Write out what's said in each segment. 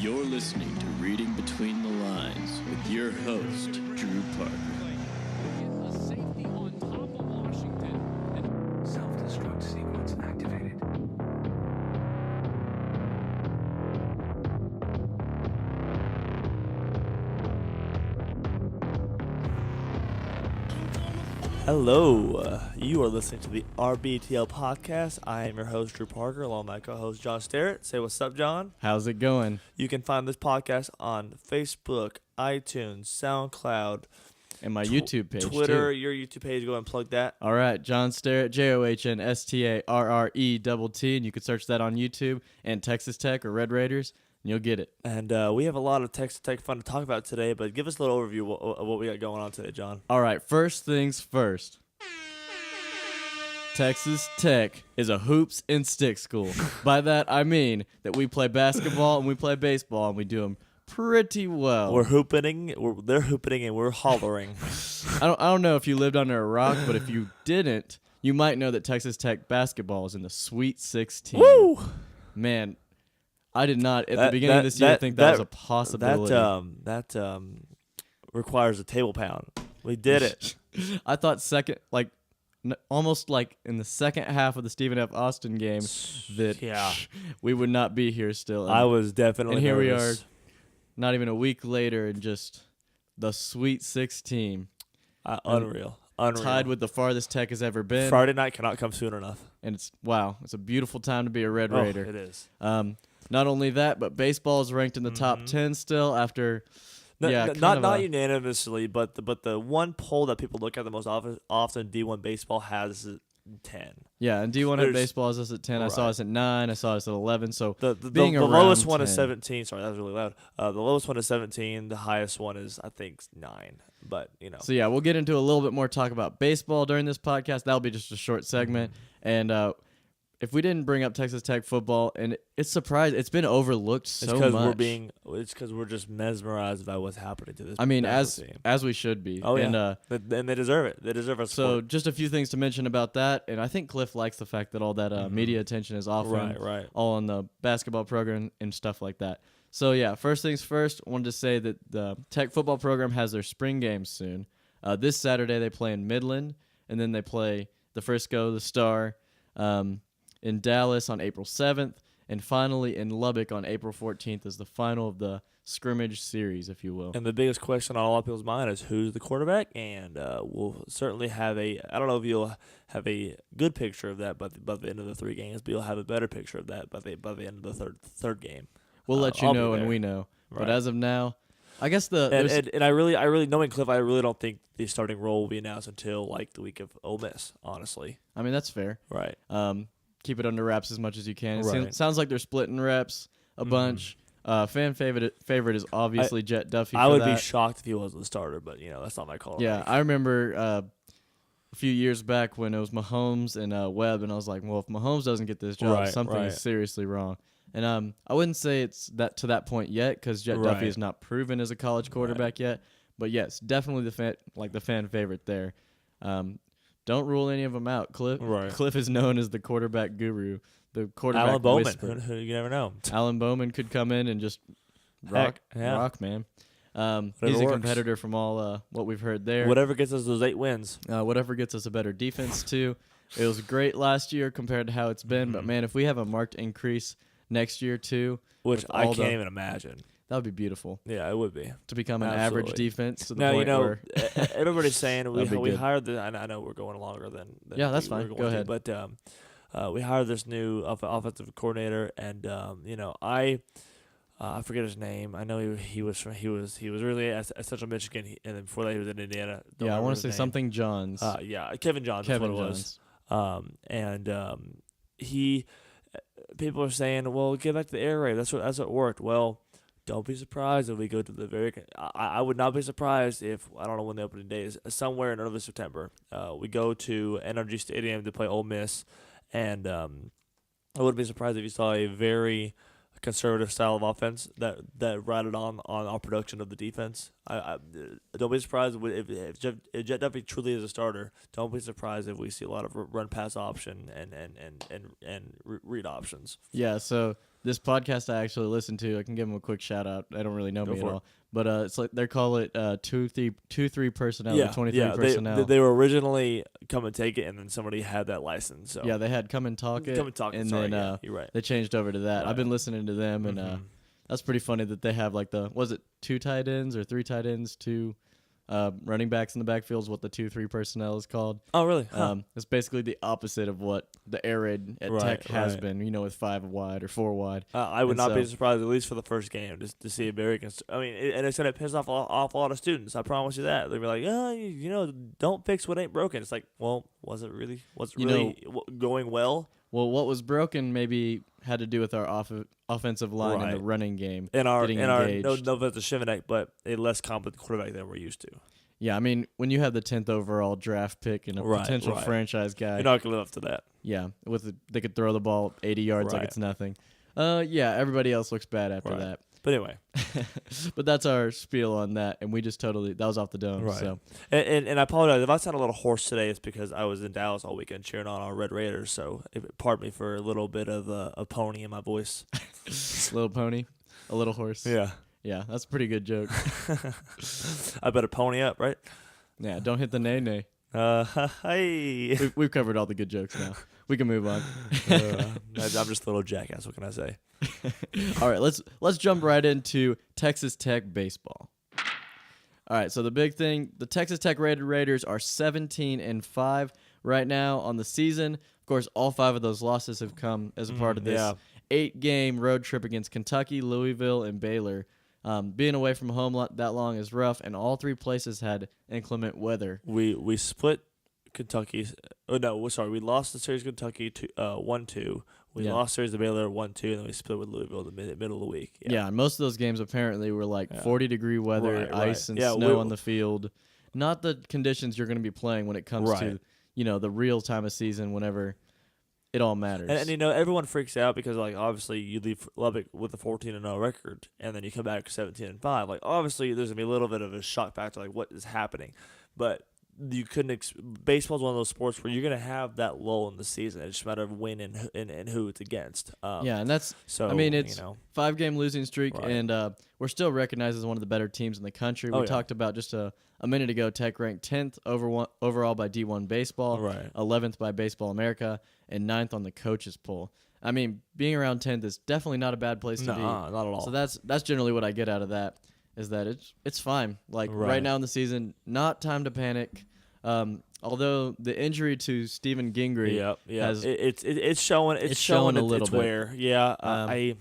You're listening to Reading Between the Lines with your host, Drew Parker. A safety on top of Washington. Self-destruct sequence activated. Hello, you are listening to the RBTL podcast. I am your host, Drew Parker, along with my co-host, John Starrett. Say what's up, John. How's it going? You can find this podcast on Facebook, iTunes, SoundCloud, And my YouTube page, Twitter, too. your YouTube page. Go ahead and plug that. All right, John Starrett, JohnStarrett, and you can search that on YouTube and Texas Tech or Red Raiders, and you'll get it. And we have a lot of Texas Tech fun to talk about today, but give us a little overview of what we got going on today, John. All right, first things first. Texas Tech is a hoops and stick school. By that, I mean that we play basketball and we play baseball, and we do them pretty well. They're hooping, and we're hollering. I don't know if you lived under a rock, but if you didn't, you might know that Texas Tech basketball is in the Sweet 16. Woo! Man, I did not at the beginning of this year think that was a possibility. That requires a table pound. We did it. I thought almost like in the second half of the Stephen F. Austin game that we would not be here still. I was definitely and here nervous. we are, not even a week later, and just the Sweet 16. Unreal. Tied with the farthest Tech has ever been. Friday night cannot come soon enough. And it's a beautiful time to be a Red Raider. It is. Not only that, but baseball is ranked in the top 10 still after. Not unanimously, but the one poll that people look at the most often D1 baseball has 10. Yeah, and D1 baseball is us at 10. Right. I saw us at 9. I saw us at 11. So The being around lowest one 10. is 17. Sorry, that was really loud. The lowest one is 17. The highest one is, I think, 9. But, So, yeah, we'll get into a little bit more talk about baseball during this podcast. That'll be just a short segment. And if we didn't bring up Texas Tech football, and it's surprised, it's been overlooked so much. It's because we're just mesmerized by what's happening to this. I mean, team. as we should be. Oh, yeah. And, and they deserve it. They deserve our so support. just a few things to mention about that. And I think Cliff likes the fact that all that media attention is off Right. all on the basketball program and stuff like that. So, yeah, first things first, I wanted to say that the Tech football program has their spring games soon. This Saturday they play in Midland, and then they play the Frisco, the Star, in Dallas on April 7th, and finally in Lubbock on April 14th is the final of the scrimmage series, if you will. And the biggest question on a lot of people's mind is who's the quarterback, and we'll certainly have I don't know if you'll have a good picture of that by the end of the 3 games, but you'll have a better picture of that by the end of the third game. We'll let you know when we know. Right. But as of now, I guess and I really knowing Cliff, I really don't think the starting role will be announced until like the week of Ole Miss, honestly. I mean, that's fair. Right. Keep it under wraps as much as you can. It Right. sounds like they're splitting reps a bunch. Fan favorite is obviously Jet Duffy. I would be shocked if he wasn't the starter, but that's not my call. Yeah, I remember a few years back when it was Mahomes and Webb, and I was like, well, if Mahomes doesn't get this job, something is seriously wrong. And I wouldn't say it's to that point yet because Jet Duffy is not proven as a college quarterback yet. But yes, definitely the fan favorite there. Don't rule any of them out. Cliff is known as the quarterback guru, the quarterback Alan Bowman. whisperer. You never know. Alan Bowman could come in and just rock, man. He's a competitor from all what we've heard there. Whatever gets us those 8 wins. Whatever gets us a better defense, too. It was great last year compared to how it's been. But, man, if we have a marked increase next year, too. Which I can't even imagine. That would be beautiful. Yeah, it would be. To become an average defense to the now, point where everybody's saying we hired I know we're going longer than yeah, that's fine. Go ahead. But we hired this new offensive coordinator, and I forget his name. I know he was really at Central Michigan, and then before that he was in Indiana. I want to say something Johns. Kevin Johns. That's what it was. People are saying, well, get back to the air raid. That's what worked. Well, don't be surprised if we go to the very. I would not be surprised if, I don't know when the opening day is, somewhere in early September. We go to NRG Stadium to play Ole Miss, and I wouldn't be surprised if you saw a very conservative style of offense that rided on our production of the defense. I don't be surprised if Jet Duffy truly is a starter. Don't be surprised if we see a lot of run pass option and read options. Yeah, so this podcast I actually listen to, I can give them a quick shout out. I don't really know me at for it. all, but it's like they call it 2-3 personnel, or 23 personnel. They were originally Come and Take It, and then somebody had that license. So Yeah, they had Come and Talk It. Come and Talk It. and Sorry, then you're right. they changed over to that. Right. I've been listening to them, and that's pretty funny that they have like was it 2 tight ends or 3 tight ends, 2 running backs in the backfield is what the 2-3 personnel is called. Oh, really? Huh. It's basically the opposite of what the air raid at Tech has been, with 5 wide or 4 wide. I would not be surprised, at least for the first game, just to see a very. I mean, and it's going to piss off a lot of students. I promise you that. They'll be like, don't fix what ain't broken. It's like, well, was it really going well? Well, what was broken maybe had to do with our offensive line and the running game. And our getting no engaged. offense to Shivanek, but a less competent quarterback than we're used to. Yeah, I mean, when you have the 10th overall draft pick and a potential franchise guy, you're not going to live up to that. Yeah, they could throw the ball 80 yards like it's nothing. Everybody else looks bad after that. But anyway. But that's our spiel on that, and we just that was off the dome. Right. So. And I apologize. If I sound a little hoarse today, it's because I was in Dallas all weekend cheering on our Red Raiders, so pardon me for a little bit of a pony in my voice. Little pony? A little horse? Yeah. Yeah, that's a pretty good joke. I better pony up, right? Yeah, don't hit the nay-nay. Hey. We've covered all the good jokes now. We can move on. I'm just a little jackass. What can I say? All right, let's jump right into Texas Tech baseball. All right, so the big thing, the Texas Tech Raiders are 17-5 right now on the season. Of course, all 5 of those losses have come as a part of this 8-game road trip against Kentucky, Louisville, and Baylor. Being away from home that long is rough, and all 3 places had inclement weather. We split Kentucky. We lost the series to Kentucky 1-2. We lost series to Baylor 1-2, and then we split with Louisville in the middle of the week. Yeah, and most of those games apparently were like 40-degree weather, ice and snow on the field. Not the conditions you're going to be playing when it comes to the real time of season whenever it all matters. And everyone freaks out because obviously you leave Lubbock with a 14-0 record, and then you come back 17-5. Obviously there's gonna be a little bit of a shock factor, what is happening, but you couldn't. Baseball's one of those sports where you're gonna have that lull in the season. It's just a matter of when and who it's against. And that's so. I mean, it's 5-game losing streak, and we're still recognized as one of the better teams in the country. We talked about just a minute ago. Tech ranked 10th overall by D1 Baseball, 11th by Baseball America, and 9th on the coaches poll. I mean, being around 10th is definitely not a bad place to be. Not at all. So that's generally what I get out of that. Is that it's fine. Right now in the season, not time to panic. Although the injury to Stephen Gingrey has it's showing a little bit.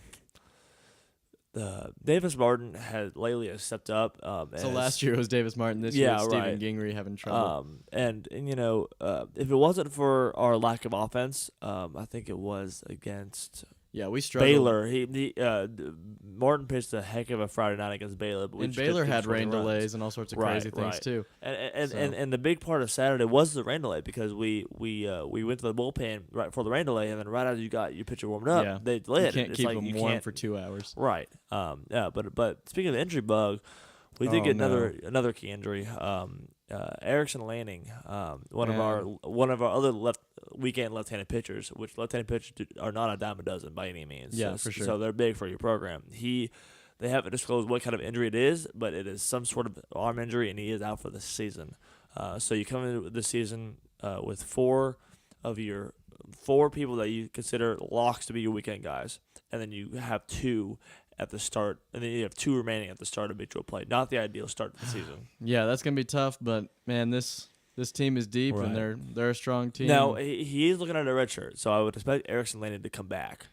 Davis Martin has lately stepped up. So last year it was Davis Martin. This year it's Stephen Gingrey having trouble. And if it wasn't for our lack of offense, I think it was against. Yeah, we struggled. Baylor. Martin pitched a heck of a Friday night against Baylor. But Baylor had rain delays and all sorts of crazy things too. And the big part of Saturday was the rain delay because we went to the bullpen right before the rain delay, and then right after you got your pitcher warmed up, they delayed it. You can't keep them warm for 2 hours. Right. But speaking of the injury bug, we did get another key injury. Erickson Lanning, one of our other weekend left-handed pitchers, which left-handed pitchers are not a dime a dozen by any means. Yeah, for sure. So they're big for your program. They haven't disclosed what kind of injury it is, but it is some sort of arm injury, and he is out for the season. So you come into the season with 4 people that you consider locks to be your weekend guys, and then you have 2 at the start, and then you have 2 remaining at the start of mutual play. Not the ideal start to the season. Yeah, that's gonna be tough, but man, this team is deep, and they're a strong team. Now he is looking at a red shirt, so I would expect Erickson Lanning to come back.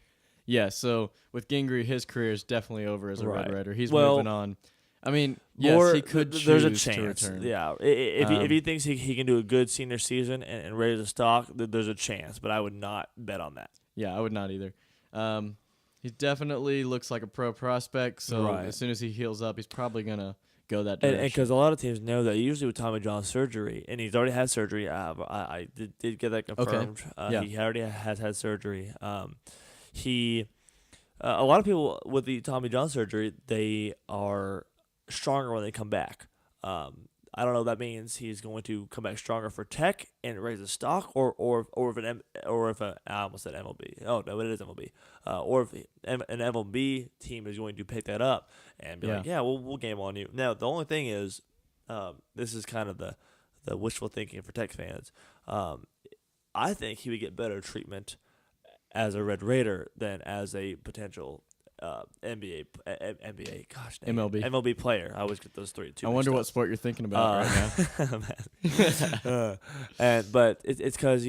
Yeah, so with Gingrey, his career is definitely over as a Red Raider. He's moving on. I mean, yes, he could choose there's a chance. to return. Yeah, if he thinks he can do a good senior season and raise a stock, there's a chance, but I would not bet on that. Yeah, I would not either. He definitely looks like a pro prospect, so as soon as he heals up, he's probably going to go that direction. And because a lot of teams know that usually with Tommy John surgery, and he's already had surgery. I did get that confirmed. Okay. He already has had surgery. A lot of people with the Tommy John surgery, they are stronger when they come back. I don't know if that means he's going to come back stronger for Tech and raise the stock, or if I almost said MLB. Oh no, it is MLB. Or if an MLB team is going to pick that up and be like, yeah, we'll game on you. Now the only thing is, this is kind of the wishful thinking for Tech fans. I think he would get better treatment as a Red Raider than as a potential MLB player. I always get those three. I wonder what sport you're thinking about right now. But it's because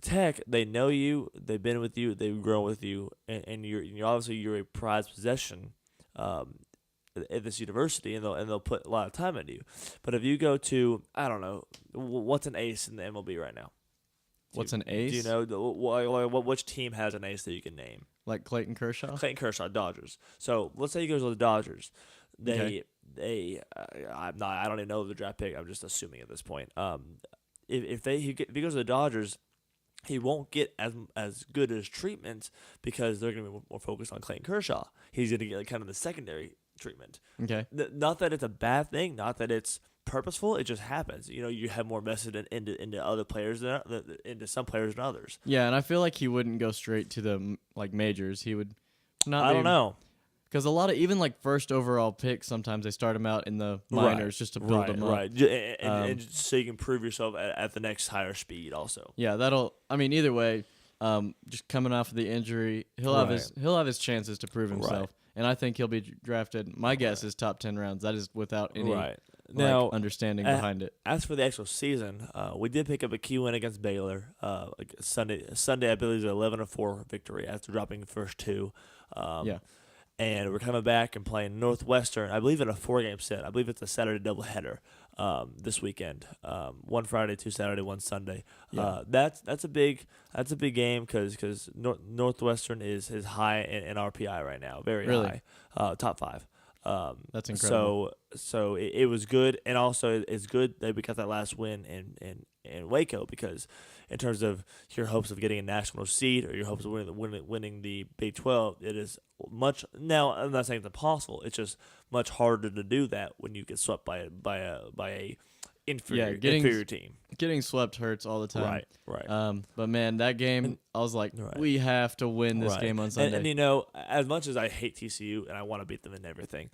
Tech, they know you, they've been with you, they've grown with you, and you're obviously you're a prized possession at this university, and they'll put a lot of time into you. But if you go to, I don't know, what's an ace in the MLB right now? What's an ace? Do you know which team has an ace that you can name? Like Clayton Kershaw? Clayton Kershaw, Dodgers. So let's say he goes to the Dodgers. I don't even know the draft pick. I'm just assuming at this point. If he goes to the Dodgers, he won't get as good as treatment because they're going to be more focused on Clayton Kershaw. He's going to get kind of the secondary treatment. Okay. Not that it's a bad thing. Not that it's purposeful. It just happens. You have more invested into other players into some players than others. Yeah, and I feel like he wouldn't go straight to the majors. He would not. I don't know. Because a lot of even first overall picks, sometimes they start him out in the minors just to build them up. Right, and so you can prove yourself at the next higher speed also. Yeah, either way, just coming off of the injury, he'll have his chances to prove himself. Right. And I think he'll be drafted. My guess is top 10 rounds. That is without any understanding behind it. As for the actual season, we did pick up a key win against Baylor. Sunday, I believe, is an 11-4 victory after dropping the first two. And we're coming back and playing Northwestern, I believe, in a 4-game set. I believe it's a Saturday doubleheader this weekend. One Friday, 2 Saturday, 1 Sunday. Yeah. That's a big game because Northwestern is high in RPI right now, very high, top 5. That's incredible. So it was good, and also it's good that we got that last win in Waco, because in terms of your hopes of getting a national seed or your hopes of winning the Big 12, it is much. Now, I'm not saying it's impossible. It's just much harder to do that when you get swept by a inferior team. Getting swept hurts all the time. Right. But man, that game, I was like, we have to win this game on Sunday. And as much as I hate TCU and I want to beat them in everything,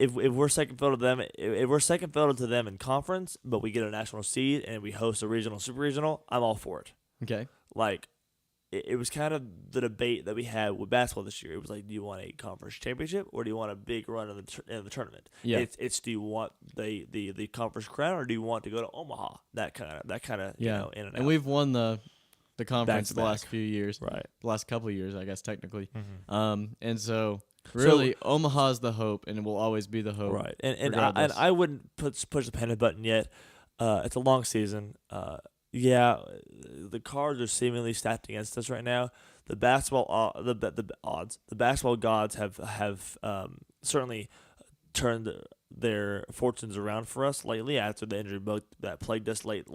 if we're second fiddle to them in conference, but we get a national seed and we host a regional, super regional, I'm all for it. Okay. It was kind of the debate that we had with basketball this year. It was like, do you want a conference championship or do you want a big run in the tournament? Yeah. It's do you want the conference crown or do you want to go to Omaha? That kind of in and out. And we've won the conference the last few years. Right. The last couple of years, I guess, technically. Mm-hmm. And so really, Omaha's the hope, and it will always be the hope. Right. And I wouldn't push the panic button yet. It's a long season. The cards are seemingly stacked against us right now. The basketball the basketball gods have certainly turned their fortunes around for us lately after the injury bug that plagued us late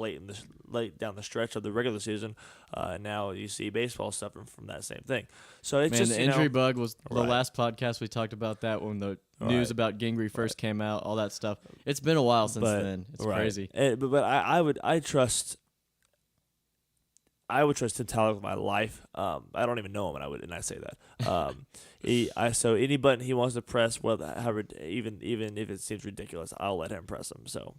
down the stretch of the regular season. Now you see baseball suffering from that same thing. So it's just the injury bug was the last podcast we talked about that when the news about Gingrey first came out, all that stuff. It's been a while since then. It's crazy. But I would trust Tim Tyler with my life. I don't even know him, and I say that. So any button he wants to press, even if it seems ridiculous, I'll let him press them. So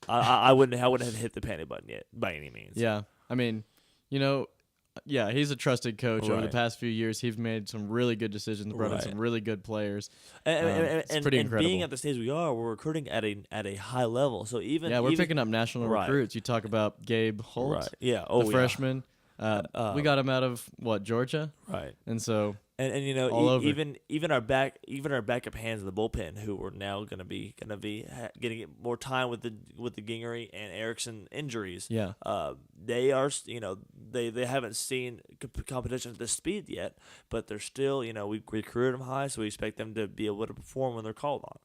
I wouldn't have hit the panic button yet by any means. Yeah, I mean, he's a trusted coach. Over the past few years, he's made some really good decisions, brought in some really good players. It's pretty incredible. Being at the stage we are, we're recruiting at a high level. So we're picking up national recruits. You talk about Gabe Holt, the freshman. We got him out of Georgia, right? And so. And even our backup hands in the bullpen, who are now going to be getting more time with the Gingrey and Erickson injuries. Yeah. They are they haven't seen competition at this speed yet, but they're still we recruited them high, so we expect them to be able to perform when they're called on.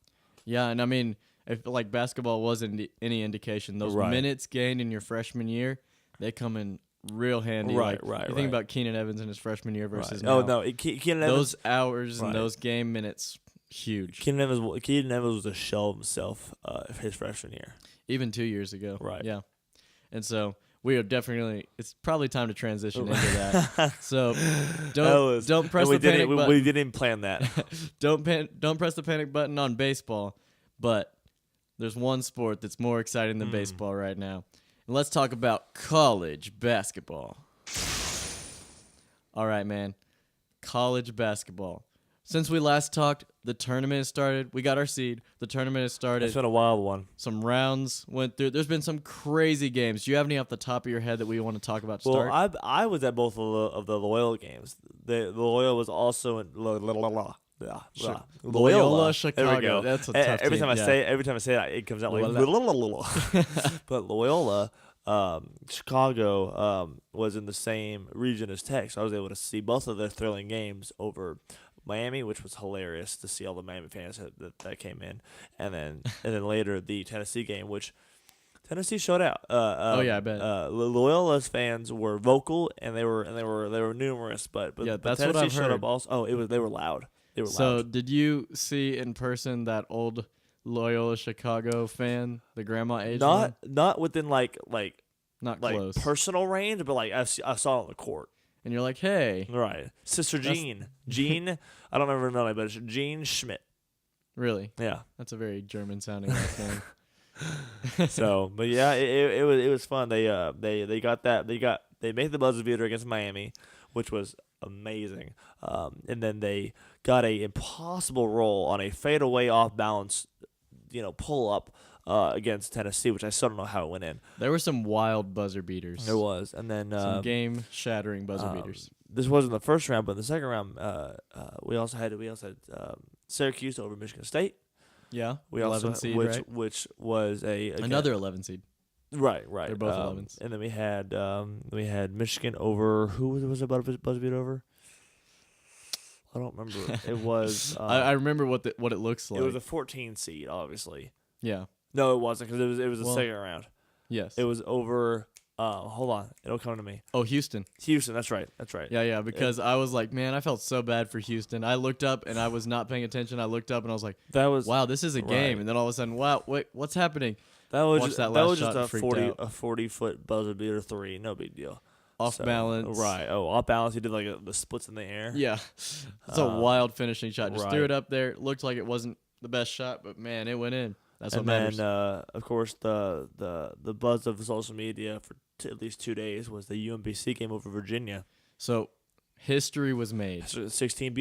Yeah, and I mean, if basketball wasn't any indication, those minutes gained in your freshman year, they come in real handy. You think about Keenan Evans in his freshman year versus now. Keenan Evans, those hours and those game minutes huge. Keenan Evans was a shell of himself his freshman year. Even 2 years ago. Right. Yeah. And so we are definitely. It's probably time to transition into that. So don't press the panic button. We didn't plan that. Don't press the panic button on baseball. But there's one sport that's more exciting than baseball right now. And let's talk about college basketball. All right, man. College basketball. Since we last talked, the tournament has started. We got our seed. The tournament has started. It's been a wild one. Some rounds went through. There's been some crazy games. Do you have any off the top of your head that we want to talk about to start? Well, I was at both of the Loyola games. The Loyola was also in Loyola Chicago. There we go. That's a tough every team. time I say it, it comes out like But Loyola, Chicago was in the same region as Tech, so I was able to see both of their thrilling games over Miami, which was hilarious to see all the Miami fans that came in, and then later the Tennessee game, which Tennessee showed out. I bet. Loyola's fans were vocal and they were numerous, but yeah, that's Tennessee what I've showed heard. up also. They were loud. So did you see in person that old Loyola Chicago fan, the grandma age? Not within like not close personal range, but like I saw it on the court. And you're like, hey, right, Sister Jean, I don't remember her name, but it's Jean Schmidt. Really? Yeah, that's a very German sounding last name. So, but yeah, it was fun. They got that. They made the buzzer beater against Miami, which was amazing. And then they got a impossible roll on a fadeaway off balance, pull up against Tennessee, which I still don't know how it went in. There were some wild buzzer beaters. There was, and then some game shattering buzzer beaters. This wasn't the first round, but in the second round, we also had Syracuse over Michigan State. Yeah, we 11 also seed, which was another 11 seed. Right. They're both 11s. And then we had Michigan over. Who was it about a buzzer beat over? I don't remember. It was. I remember what it looks like. It was a 14 seed, obviously. Yeah. No, it wasn't because it was the second round. Yes. It was over. Hold on, it'll come to me. Oh, Houston. That's right. Yeah. Because I was like, man, I felt so bad for Houston. I looked up and I was not paying attention. I looked up and I was like, wow, this is a game. And then all of a sudden, wow, wait, what's happening? That was just a 40-foot buzzer beater three. No big deal. Off balance. Right. Oh, off balance. He did like the splits in the air. Yeah. It's a wild finishing shot. Just threw it up there. Looked like it wasn't the best shot, but man, it went in. That's what matters. And then, of course, the buzz of social media for at least 2 days was the UMBC game over Virginia. So history was made. 16-1.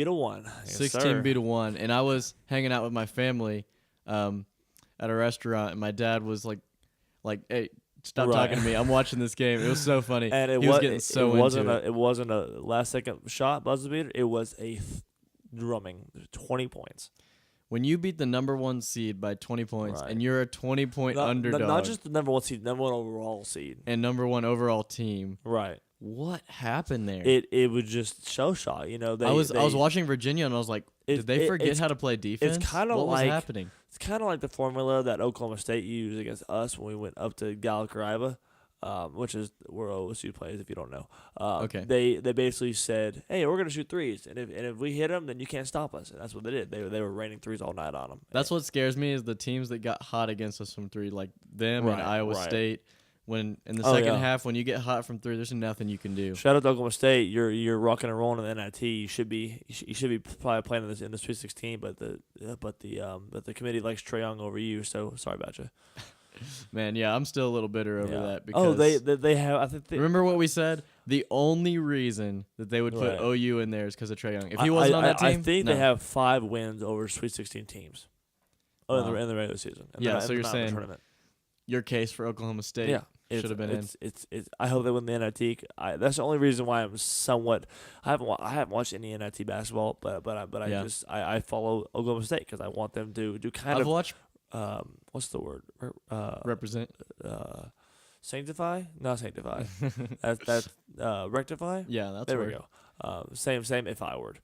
16-1. And I was hanging out with my family at a restaurant, and my dad was like, hey, stop talking to me. I'm watching this game. It was so funny. And it wasn't a last-second shot buzzer beater. It was a drumming 20 points. When you beat the number 1 seed by 20 points, and you're a 20-point underdog. Not just the number 1 seed, number 1 overall seed. And number 1 overall team. Right. What happened there? It was just shell-shock. I was watching Virginia, and I was like, did they forget how to play defense? It's kind of what was happening? It's kind of like the formula that Oklahoma State used against us when we went up to Gallagher-Iva. Which is where OSU plays, if you don't know. Okay. They basically said, hey, we're going to shoot threes, and if we hit them, then you can't stop us. And that's what they did. They were raining threes all night on them. That's what scares me is the teams that got hot against us from three, like them and Iowa State. When in the second half, when you get hot from three, there's nothing you can do. Shout out to Oklahoma State. You're rocking and rolling in the NIT. You should be probably playing in the Sweet 16, but the committee likes Trae Young over you. So sorry about you. Man, yeah, I'm still a little bitter over that because they have. I think remember what we said. The only reason that they would put OU in there is because of Trae Young. If he wasn't on that team, I think they have 5 wins over Sweet 16 teams. In the regular season. So you're saying your case for Oklahoma State should have been in. I hope they win the NIT. That's the only reason why I'm somewhat. I haven't watched any NIT basketball, but I follow Oklahoma State because I want them to do kind of. I've watched. What's the word? Represent. Sanctify? Not sanctify. that's rectify. Yeah, that's there. We go. Same ify word.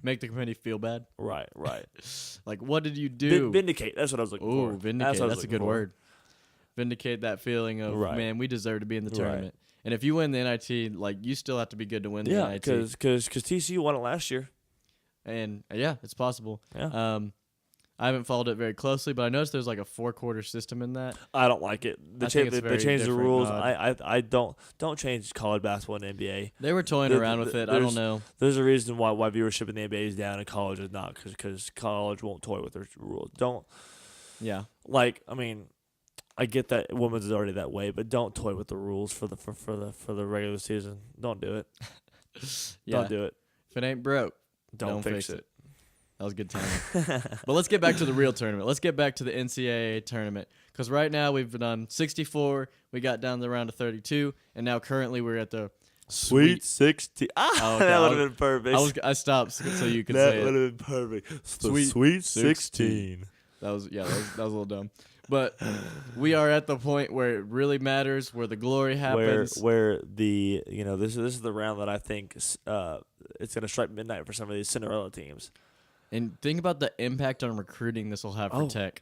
Make the committee feel bad. Right. Like, what did you do? Vindicate. That's what I was looking for. Vindicate. That's a good word. Vindicate that feeling of man, we deserve to be in the tournament. And if you win the NIT, like you still have to be good to win the NIT. because TCU won it last year. And yeah, it's possible. Yeah. I haven't followed it very closely, but I noticed there's like a 4-quarter system in that. I don't like it. I think it's They very changed the different, rules. odd. I don't change college basketball and NBA. They were toying around with it. I don't know. There's a reason why viewership in the NBA is down and college is not, because college won't toy with their rules. Don't. Yeah. Like, I mean, I get that women's is already that way, but don't toy with the rules for the regular season. Don't do it. Yeah. Don't do it. If it ain't broke, Don't fix it. That was good timing. But let's get back to the real tournament. Let's get back to the NCAA tournament. Because right now we've done 64. We got down to the round of 32. And now currently we're at the Sweet 16. Oh, okay. That would have been perfect. I stopped so you could that say would it. have been perfect. Sweet 16. That was a little dumb. But we are at the point where it really matters, where the glory happens. Where the this is the round that I think it's gonna strike midnight for some of these Cinderella teams. And think about the impact on recruiting this will have for Tech.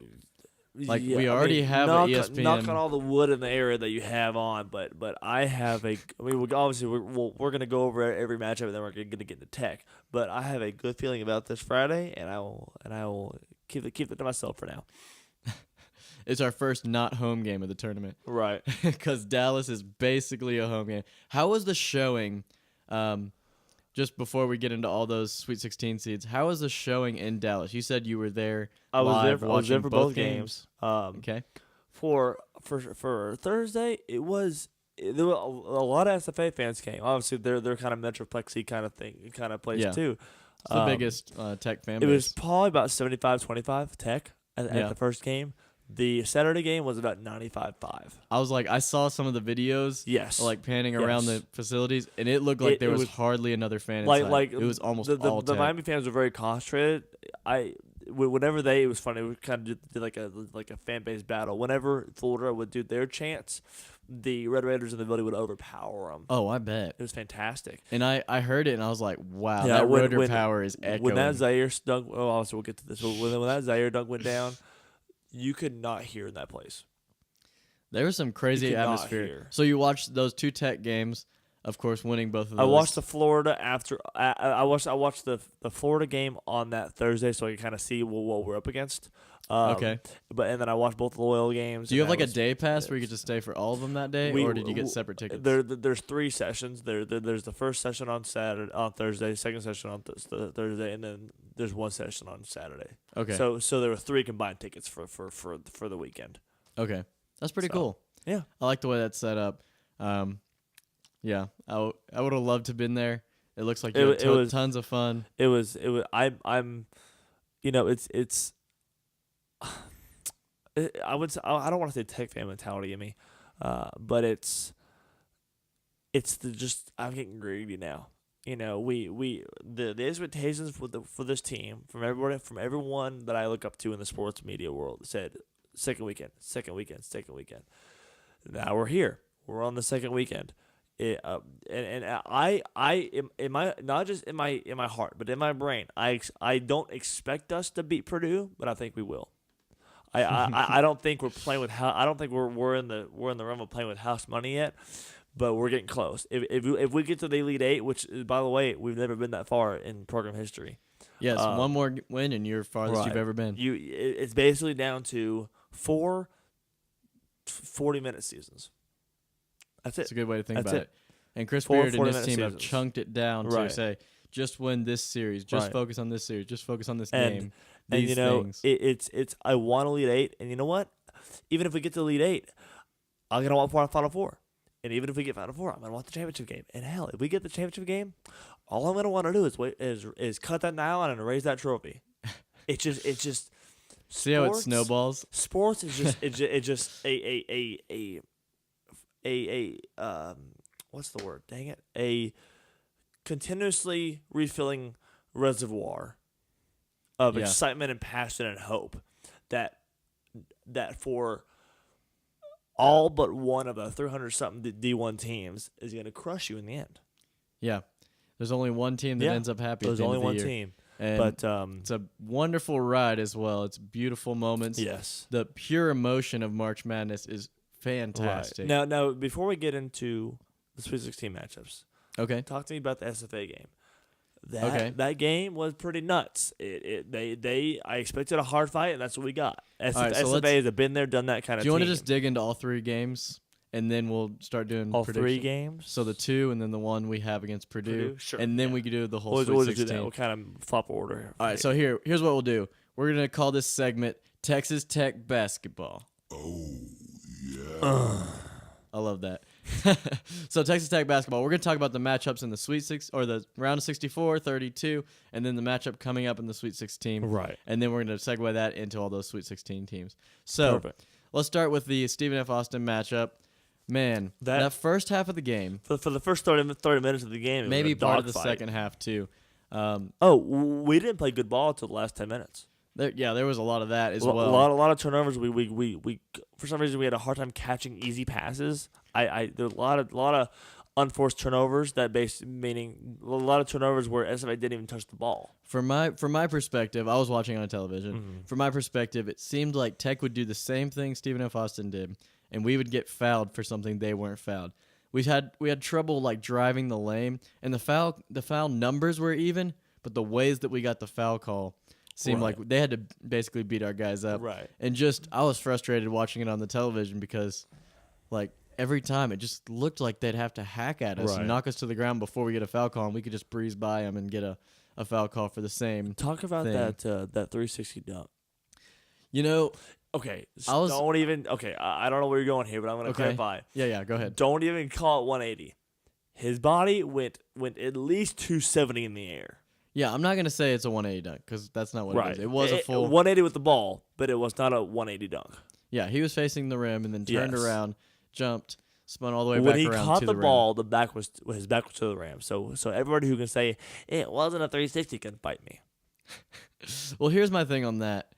Like, Yeah, we already have an ESPN. Knock on all the wood in the area that you have on, but I have a. I mean, we're gonna go over every matchup, and then we're gonna get into Tech. But I have a good feeling about this Friday, and I will keep it to myself for now. It's our first not home game of the tournament. Right. Because Dallas is basically a home game. How was the showing, just before we get into all those Sweet 16 seeds, how was the showing in Dallas? You said you were there I was watching there for both games. Okay. For Thursday, there were a lot of SFA fans came. Obviously, they're kind of Metroplexy kind of thing, kind of place Yeah. too. It's the biggest Tech fan base. It was probably about 75-25 Tech at Yeah. the first game. The Saturday game was about 95-5. I was like, I saw some of the videos, Yes. like panning around Yes. the facilities, and it looked like It there was was- hardly another fan Like inside. It was almost all the Tech. Miami fans were very concentrated. Whenever it was funny. We kind of did like a fan base battle. Whenever Florida would do their chants, the Red Raiders in the building would overpower them. Oh, I bet. It was fantastic. And I heard it, and I was like, wow, Yeah, that when- rotor when- power is echoing. When that Zaire dunk, also we'll get to this. But when that Zaire dunk went down, you could not hear in that place. There was some crazy could not atmosphere. hear. So you watched those two Tech games, of course, winning both of those. I watched the Florida after. I watched the Florida game on that Thursday, so I could kind of see what we're up against. Okay. And then I watched both the Loyal games. Do you and have like that a was- day pass where you could just stay for all of them that day, or did you get separate tickets? There's 3 sessions. There's the first session on Thursday, second session on Thursday, and then there's 1 session on Saturday. Okay. So there were 3 combined tickets for the weekend. Okay. That's pretty So, cool. Yeah. I like the way that's set up. Yeah, I would have loved to have been there. It looks like you had was- tons of fun. It was. I'm. It's. I would say, I don't want to say Tech fan mentality in me, but it's I'm getting greedy now. The expectations for this team from everyone that I look up to in the sports media world said second weekend. Now we're here. We're on the second weekend. I am in my, not just in my heart, but in my brain, I don't expect us to beat Purdue, but I think we will. I don't think we're playing with I don't think we're in the realm of playing with house money yet, but we're getting close. If we get to the Elite Eight, which by the way we've never been that far in program history. Yes, one more win and you're farthest you've ever been. It's basically down to 4 40-minute seasons. That's it. That's a good way to think That's about it. it. And Chris 4 Beard and his 40-minute team have seasons. chunked it down to Right. say, just win this series, just Right. focus on this series, just focus on this And- game. And These you know, things. it's I want Elite Eight, and you know what? Even if we get to Elite Eight, I'm gonna want Final Four. And even if we get Final Four, I'm gonna want the championship game. And hell, if we get the championship game, all I'm gonna want to do is cut that nylon and raise that trophy. It's just. See how it sports- snowballs? Sports is just it's just a what's the word? Dang it! A continuously refilling reservoir of Yeah. excitement and passion and hope that for all but one of the 300-something D1 teams is going to crush you in the end. Yeah. There's only one team that Yeah. ends up happy There's at the only end of one the year. team, And but it's a wonderful ride as well. It's beautiful moments. yes. The pure emotion of March Madness is fantastic. Right. Now, before we get into the Sweet 16 matchups, Okay. talk to me about the SFA game. That game was pretty nuts. I expected a hard fight, and that's what we got. SFA has been there, done that kind of. Do you want to just dig into all 3 games, and then we'll start doing all predictions? 3 games? So the 2, and then the one we have against Purdue, Sure. and then we could do the whole We'll Sweet just do 16. that. We'll kind of flop order here. All right, so here's what we'll do. We're gonna call this segment Texas Tech basketball. Oh, yeah. I love that. So Texas Tech basketball. We're gonna talk about the matchups in the Sweet Six or the round of 64, 32, and then the matchup coming up in the Sweet 16. Right. And then we're gonna segue that into all those Sweet 16 teams. So Perfect. let's start with the Stephen F. Austin matchup. Man, that first half of the game, For the first 30 minutes of the game, it maybe was a part of the dogfight. second half too. We didn't play good ball until the last 10 minutes. There was a lot of that as well. A lot of turnovers. We for some reason we had a hard time catching easy passes. There were a lot of unforced turnovers meaning a lot of turnovers where SFA didn't even touch the ball. From my perspective, I was watching on television. Mm-hmm. From my perspective, it seemed like Tech would do the same thing Stephen F. Austin did, and we would get fouled for something they weren't fouled. We had trouble like driving the lane, and the foul numbers were even, but the ways that we got the foul call seemed Right. like they had to basically beat our guys up. Right. And I was frustrated watching it on the television because, like, every time it just looked like they'd have to hack at us Right. and knock us to the ground before we get a foul call, and we could just breeze by them and get a foul call for the same. Talk about thing. that 360 dunk. You know, Okay, I don't know where you're going here, but I'm going to okay. clarify. Yeah, go ahead. Don't even call it 180. His body went at least 270 in the air. Yeah, I'm not going to say it's a 180 dunk because that's not what it is. It was a full 180 with the ball, but it was not a 180 dunk. Yeah, he was facing the rim and then turned Yes. around, jumped, spun all the way When back he around caught to the rim. ball, his back was to the ram. So everybody who can say it wasn't a 360 can fight me. Well, here's my thing on that.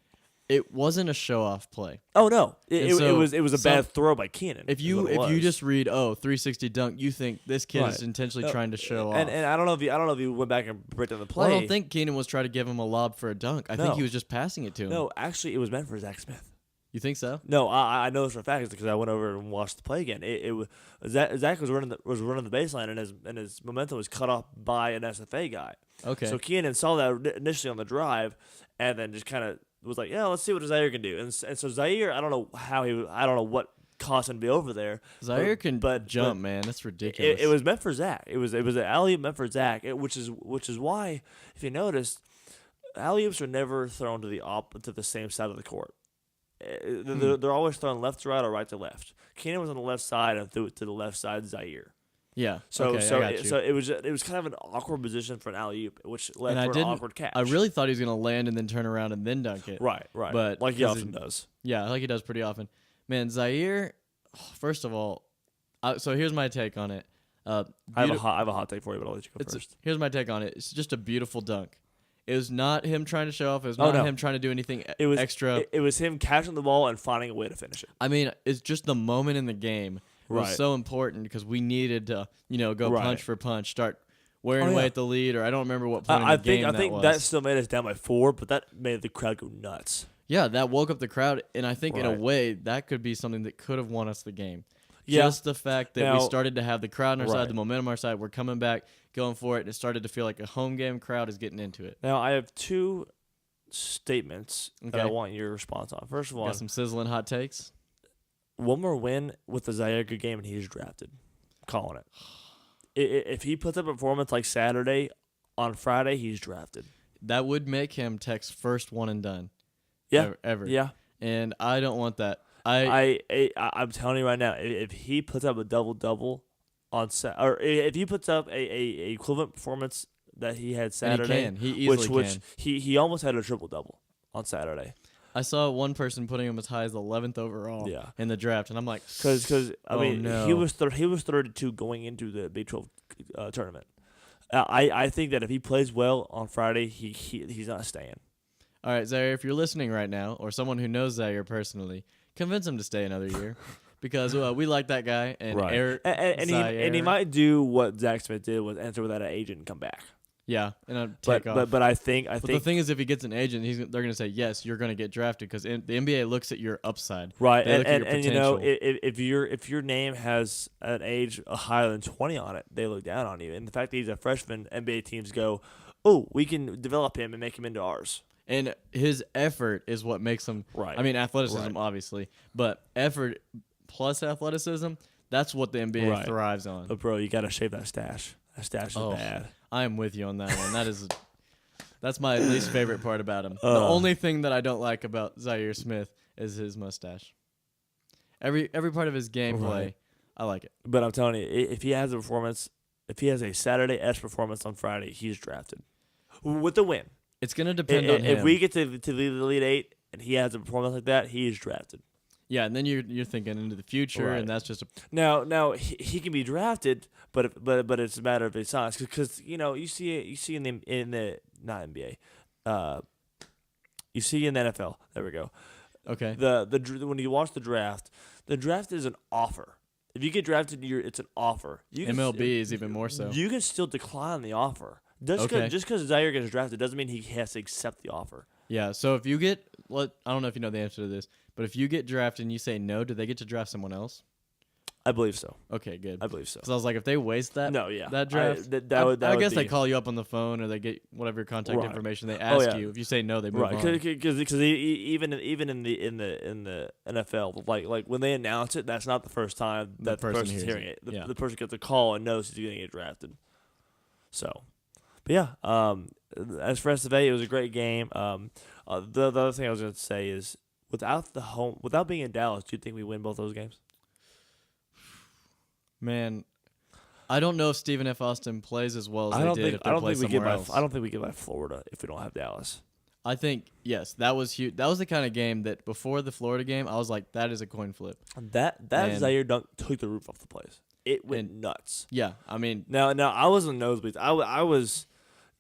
It wasn't a show-off play. Oh no, And it so was a some- bad throw by Keenan. If is you what it if you was. just read 360 dunk, you think this kid Right. is intentionally trying to show off. and I don't know if you went back and break down the play. Well, I don't think Keenan was trying to give him a lob for a dunk. I think No. he was just passing it to him. No, actually, it was meant for Zach Smith. You think so? No, I know this for a fact because I went over and watched the play again. It was Zach was running the baseline and his momentum was cut off by an SFA guy. Okay. So Keenan saw that initially on the drive, and then just kind of was like, "Yeah, let's see what Zaire can do." And so Zaire, I don't know what caused him to be over there. Zaire can but jump, man. That's ridiculous. It was meant for Zach. It was an alley-oop meant for Zach, which is why, if you noticed, alley-oops are never thrown to the same side of the court. They're always thrown left to right or right to left. Keenan was on the left side and threw it to the left side Zaire. Yeah. So okay, I got you. so it was kind of an awkward position for an alley-oop, which led And to an awkward catch. I really thought he was gonna land and then turn around and then dunk it. right, But like he 'cause often does. Yeah, like he does pretty often. Man, Zaire. First of all, so here's my take on it. I have a hot take for you, but I'll let you go first. Here's my take on it. It's just a beautiful dunk. It was not him trying to show off. It was Oh, not no. him trying to do anything It was extra. It was him catching the ball and finding a way to finish it. I mean, it's just the moment in the game was Right. so important because we needed to, go Right. punch for punch, start wearing Oh, away yeah. at the lead, or I don't remember what point in I the think game I think that that was. still made us down by 4, but that made the crowd go nuts. Yeah, that woke up the crowd, and I think in a Right. way that could be something that could have won us the game. Yeah. Just the fact that we Now- started to have the crowd on our side, Right. the momentum on our side, we're coming back, going for it, and it started to feel like a home game crowd is getting into it. Now I have 2 statements that I Okay. want your response on. First of all, Got some sizzling hot takes? one more win with the Zaire good game and he's drafted. Calling it. If he puts up a performance like Saturday, on Friday he's drafted. That would make him Tech's first one and done. Yeah. Ever. Yeah. And I don't want that. I'm telling you right now, if he puts up a double on or if he puts up a equivalent performance that he had Saturday, And he easily which can. he almost had a triple double on Saturday. I saw one person putting him as high as 11th overall Yeah. in the draft, and I'm like, Because I Oh, mean no. he was 32 going into the Big 12 tournament. I think that if he plays well on Friday, he's not staying. all right, Zaire, if you're listening right now, or someone who knows Zaire personally, convince him to stay another year because we like that guy. And Eric and he Zaire- might do what Zach Smith did, was enter without an agent and come back. Yeah, and take off. But I think But the thing is, if he gets an agent, they're going to say, yes, you're going to get drafted because the NBA looks at your upside. right, They look at your and you know potential. if your name has an age higher than 20 on it, they look down on you. And the fact that he's a freshman, NBA teams go, oh, we can develop him and make him into ours. And his effort is what makes him. Right. I mean, athleticism, Right. obviously, but effort plus athleticism, that's what the NBA Right. thrives on. But bro, you gotta shave that stash. That stash is bad. I am with you on that one. That's my least favorite part about him. The only thing that I don't like about Zaire Smith is his mustache. Every part of his gameplay, Right. I like it. But I'm telling you, if he has a Saturday-esque performance on Friday, he's drafted with the win. It's gonna depend on him. If we get to the Elite Eight and he has a performance like that, he's drafted. Yeah, and then you're thinking into the future, Right. and that's just Now he can be drafted, but it's a matter of his size because you see in the not NBA, you see in the NFL. There we go. okay. When you watch the draft is an offer. If you get drafted, it's an offer. MLB is even more so. You can still decline the offer. Just Okay. because Zaire gets drafted doesn't mean he has to accept the offer. Yeah, so if you get, I don't know if you know the answer to this, but if you get drafted and you say no, do they get to draft someone else? I believe so. Okay, good. I believe so. Because I was like, if they waste that, No, yeah. that draft, I guess they call you up on the phone or they get whatever contact Right. information they ask yeah. you. If you say no, they move Right, on. because even in the NFL, like when they announce it, that's not the first time that the person person's hears hearing it. it. Yeah. The person gets a call and knows he's going to get drafted. So, but yeah, as for SFA, it was a great game. The other thing I was going to say is without being in Dallas, do you think we win both those games? Man, I don't know if Stephen F. Austin plays as well as they did if they play somewhere else. I don't think we get by Florida if we don't have Dallas. I think, yes, that was huge. That was the kind of game that before the Florida game, I was like, that is a coin flip. That And- Zaire dunk took the roof off the place. It went nuts. Yeah, I mean, Now I was in the nosebleeds. I was,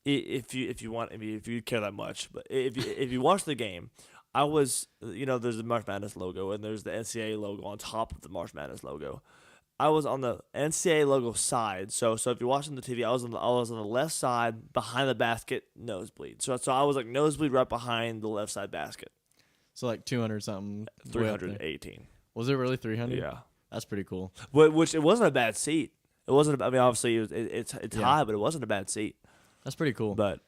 if you care that much, but if you watch the game, I was, there's the March Madness logo and there's the NCAA logo on top of the March Madness logo. I was on the NCAA logo side, so if you're watching the TV, I was on the left side behind the basket, nosebleed. So I was like nosebleed right behind the left side basket. so like 200 something. 318. Was it really 300? Yeah. That's pretty cool. Which it wasn't a bad seat. It wasn't. I mean, obviously it's Yeah. high, but it wasn't a bad seat. That's pretty cool. But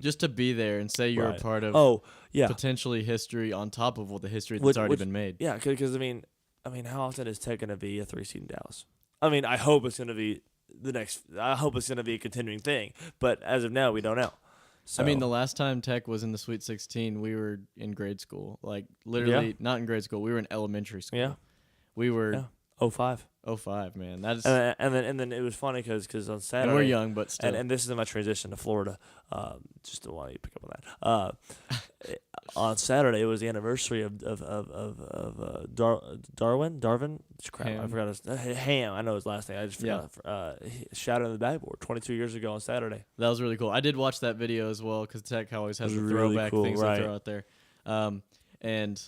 just to be there and say you're right. a part of Oh yeah, potentially history on top of what the history that's Which- already which- been made. yeah. Because I mean, how often is Tech gonna be a 3 seed in Dallas? I mean, I hope it's gonna be I hope it's gonna be a continuing thing. But as of now, we don't know. So, I mean, the last time Tech was in the Sweet 16, we were in grade school. Like literally, Yeah. not in grade school. We were in elementary school. yeah, We were yeah. 05. 05, man. That is, And then it was funny because on Saturday and we're young, but still. and this is my transition to Florida. Just to want you to pick up on that. On Saturday, it was the anniversary of Darwin. Crap, I Ham. forgot his Ham. I know his last name. I just forgot. Shot on the backboard 22 years ago on Saturday. That was really cool. I did watch that video as well because Tech always has It the was really throwback cool, things right. they throw out there. And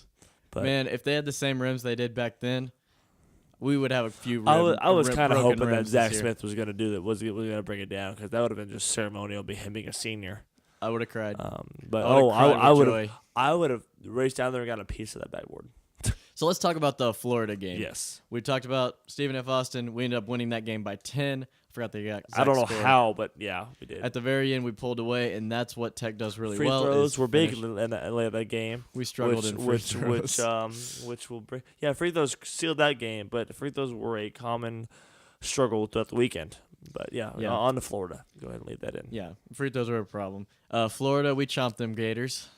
But man, if they had the same rims they did back then, we would have a few. I was kind of broken hoping that rims Zach this year. Smith was going to do that. Was going to bring it down because that would have been just ceremonial. Him being a senior. I would have cried. But I would've cried with joy. I would have raced down there and got a piece of that backboard. So let's talk about the Florida game. Yes. We talked about Stephen F. Austin. We ended up winning that game by 10. Forgot the exact I don't know score. how, but yeah, we did. At the very end, we pulled away, and that's what Tech does really Free well. throws is were big finish. in that game. We struggled in free throws. Which will bring. Yeah, free throws sealed that game, but free throws were a common struggle throughout the weekend. But yeah, Yeah. on to Florida. Go ahead and leave that in. Yeah, free throws were a problem. Florida, we chomped them Gators.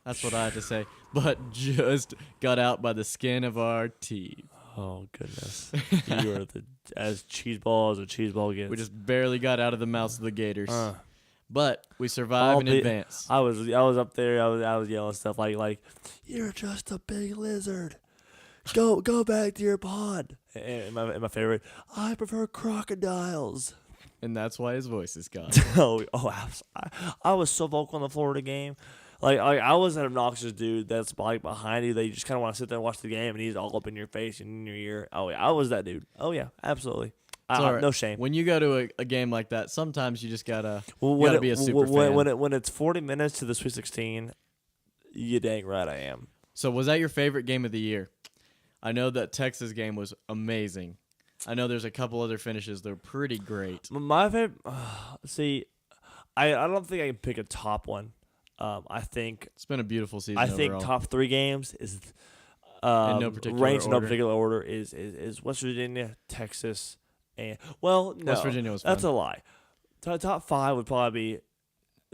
That's what I have to say. But just got out by the skin of our teeth. Oh goodness, you are as cheeseball as a cheeseball gets. We just barely got out of the mouths of the Gators. Uh. But we survived in advance. I was up there. I was yelling stuff like, "You're just a big lizard. Go back to your pond." And my favorite, I prefer crocodiles. And that's why his voice is gone. I was so vocal in the Florida game. Like I was an obnoxious dude that's like behind you that you just kind of want to sit there and watch the game, and he's all up in your face and in your ear. Oh yeah, I was that dude. Oh yeah, absolutely. It's all right. No shame. When you go to a game like that, sometimes you just gotta be a super when, fan. when it's 40 minutes to the Sweet 16, you dang right I am. So was that your favorite game of the year? I know that Texas game was amazing. I know there's a couple other finishes that are pretty great. My favorite, see, I don't think I can pick a top one. I think It's been a beautiful season. I think overall. top 3 games is In no particular ranked in no order. particular order is West Virginia, Texas, and no, West Virginia was that's fun. a lie. Top 5 would probably be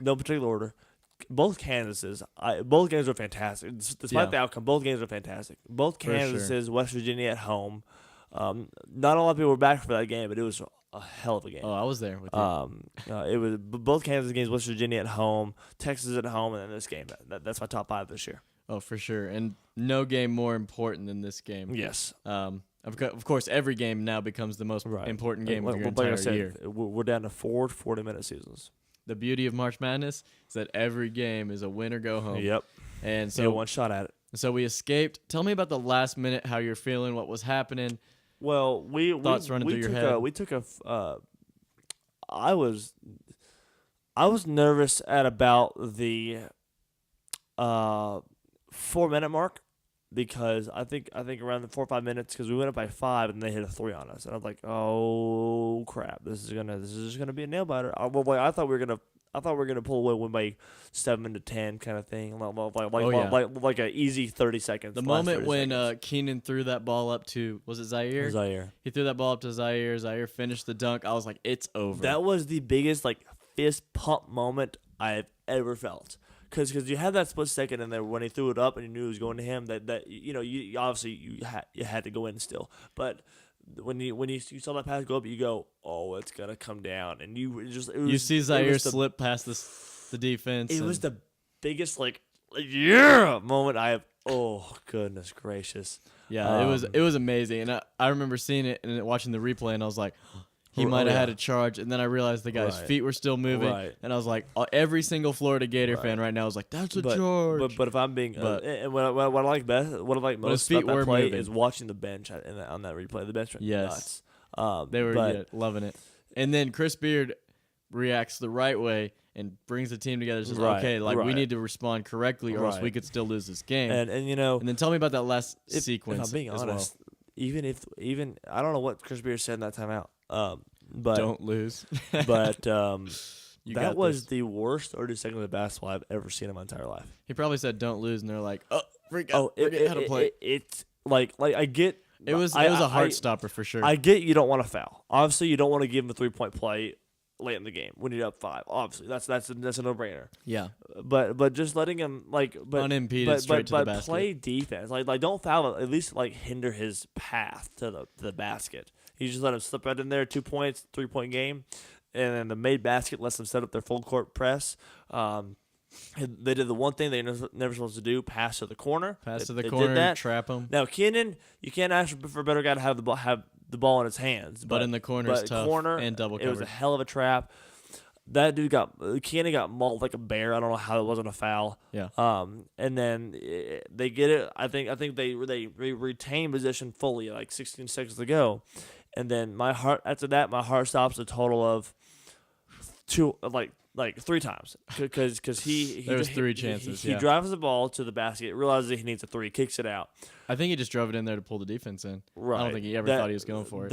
no particular order. Both Kansases, both games were fantastic. Despite the outcome, both games were fantastic. Both For sure. Kansases, West Virginia at home. Not a lot of people were back for that game, but it was a hell of a game. Oh, I was there with you. It was both Kansas games, West Virginia at home, Texas at home, and then this game. That's my top 5 this year. Oh, for sure. And no game more important than this game. Yes. Of course, every game now becomes the most important game of your Like I entire said, year. we're down to 4 40-minute seasons. The beauty of March Madness is that every game is a win or go home. Yep. And So so, one shot at it. so we escaped. Tell me about the last minute, how you're feeling, what was happening. Well, Thoughts running through your head? We took I was nervous at about the 4-minute mark because I think around the 4 or 5 minutes because we went up by 5 and they hit a 3 on us and I was like, oh crap, this is just gonna be a nail biter. I thought we were gonna pull away win by 7 to 10 kind of thing, like an easy 30 seconds. The last moment 30 when seconds. Keenan threw that ball up to, was it Zaire? Zaire. He threw that ball up to Zaire. Zaire finished the dunk. I was like, it's over. That was the biggest fist pump moment I've ever felt. Because you had that split second in there when he threw it up and you knew it was going to him. That you obviously you had to go in still. But when you saw that pass go up, you go, oh, it's gonna come down, and you see Zaire slip past the defense. It was the biggest moment I have. Oh goodness gracious! Yeah, it was amazing, and I remember seeing it and watching the replay, and I was like, he might have had a charge, and then I realized the guy's feet were still moving, and I was like, every single Florida Gator fan right now is like, that's a charge. But if I'm being, and what I like best, what I like most feet about were that play moving. is watching the bench on that replay. The bench went nuts. They were loving it, and then Chris Beard reacts the right way and brings the team together. Says, okay, we need to respond correctly, or else we could still lose this game. And and then tell me about that last sequence. If I'm being as honest, well. even I don't know what Chris Beard said in that timeout. But don't lose. But You that got was this. the worst 30 seconds of basketball I've ever seen in my entire life. He probably said, "Don't lose," and they're like, "Oh, freak out! Forget how to play." It's like I get. It was a heart stopper for sure. I get you don't want to foul. Obviously, you don't want to give him a 3-point play late in the game when you're up 5. Obviously, that's a no-brainer. yeah, But just letting him unimpeded straight to the basket. Play defense. Like don't foul. At least hinder his path to the basket. You just let him slip right in there. 2 points, 3-point game, and then the made basket lets them set up their full court press. They did the one thing they're never supposed to do: pass to the corner. They corner, did that. trap him. Now Kenan, you can't ask for a better guy to have the ball in his hands. But in the corner is tough and double It was a covered. hell of a trap. That dude Kenan got mauled like a bear. I don't know how it wasn't a foul. Yeah. And then they get it. I think they retain position fully, 16 seconds to go, and then my heart stops a total of 3 times because he There was 3 chances. He drives the ball to the basket, realizes he needs a 3, kicks it out. I think he just drove it in there to pull the defense in. Right. I don't think he ever thought he was going for it.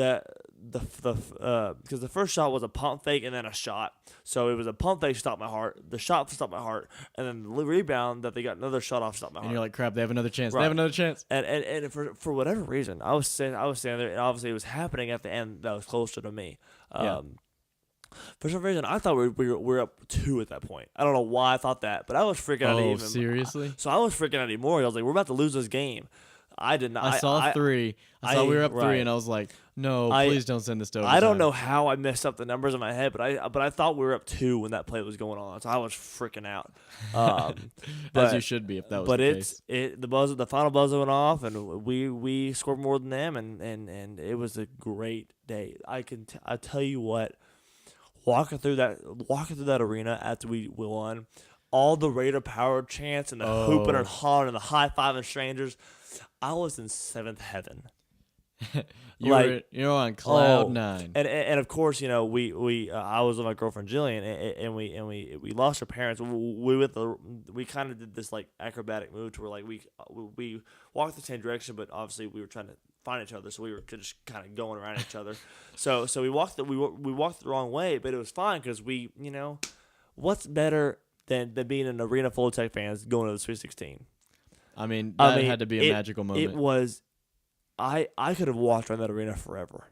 Because the first shot was a pump fake and then a shot. So it was a pump fake stopped my heart. The shot stopped my heart, and then the rebound that they got another shot off stopped my heart. And you're like, crap, they have another chance. Right. They have another chance. And for whatever reason, I was standing there, and obviously it was happening at the end that was closer to me. For some reason, I thought we were up 2 at that point. I don't know why I thought that, but I was freaking out. Oh, seriously? So I was freaking out even more. I was like, we're about to lose this game. I did not. I saw 3. I saw we were up 3, and I was like, no, please don't send this to overtime. I don't know how I messed up the numbers in my head, but I thought we were up 2 when that play was going on. So I was freaking out. As you should be if that was the case. The final buzzer went off, and we scored more than them, and it was a great day. I tell you what. Walking through that arena after we won, all the Raider power chants and the hooping and hollering and the high fiving strangers, I was in 7th heaven. You're on cloud 9. And of course, I was with my girlfriend Jillian, and we lost our parents. We kind of did this acrobatic move to where we walked the same direction, but obviously we were trying to find each other, so we were just kind of going around each other. So we walked the wrong way, but it was fine because we what's better than being in an arena full of Tech fans going to the Sweet 16? I mean, that had to be a magical moment. It was. I could have walked around that arena forever.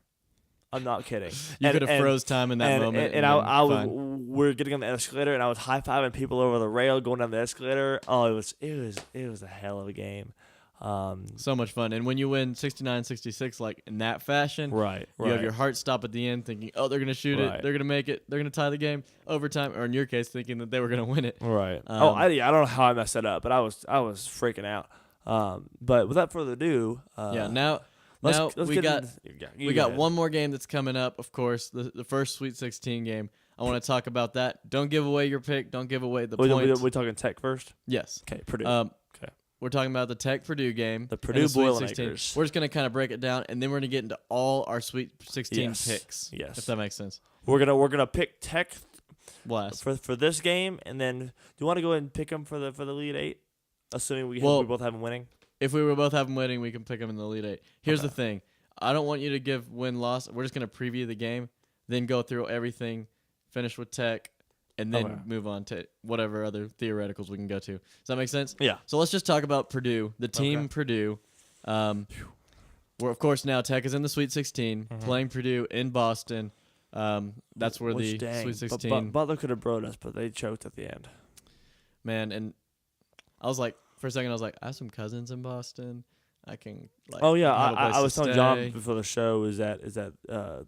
I'm not kidding. You could have froze time in that moment. And I was. We're getting on the escalator, and I was high fiving people over the rail going down the escalator. Oh, it was a hell of a game. So much fun. And when you win 69-66 like in that fashion, you have your heart stop at the end thinking, oh, they're going to shoot it. They're going to make it. They're going to tie the game overtime, or in your case, thinking that they were going to win it. Right. I don't know how I messed that up, but I was freaking out. But without further ado, now we got one more game that's coming up, of course, the first Sweet 16 game. I want to talk about that. Don't give away your pick. Don't give away the points. We're talking Tech first? Yes. Okay, Purdue. Okay. We're talking about the Tech-Purdue game. The Purdue Boilermakers. We're just going to kind of break it down, and then we're going to get into all our Sweet 16 picks. Yes. If that makes sense. We're gonna pick Tech last for this game, and then do you want to go ahead and pick them for the Elite Eight? Assuming we both have them winning. If we both have them winning, we can pick them in the Elite Eight. Here's the thing. I don't want you to give win-loss. We're just going to preview the game, then go through everything, finish with Tech, and then move on to whatever other theoreticals we can go to. Does that make sense? Yeah. So let's just talk about Purdue, the team Purdue. Where, of course, now Tech is in the Sweet 16, playing Purdue in Boston. That's where Sweet 16. Butler could have broke us, but they choked at the end. Man, and I was like, for a second, I was like, I have some cousins in Boston. I can. Like, I was telling John before the show is that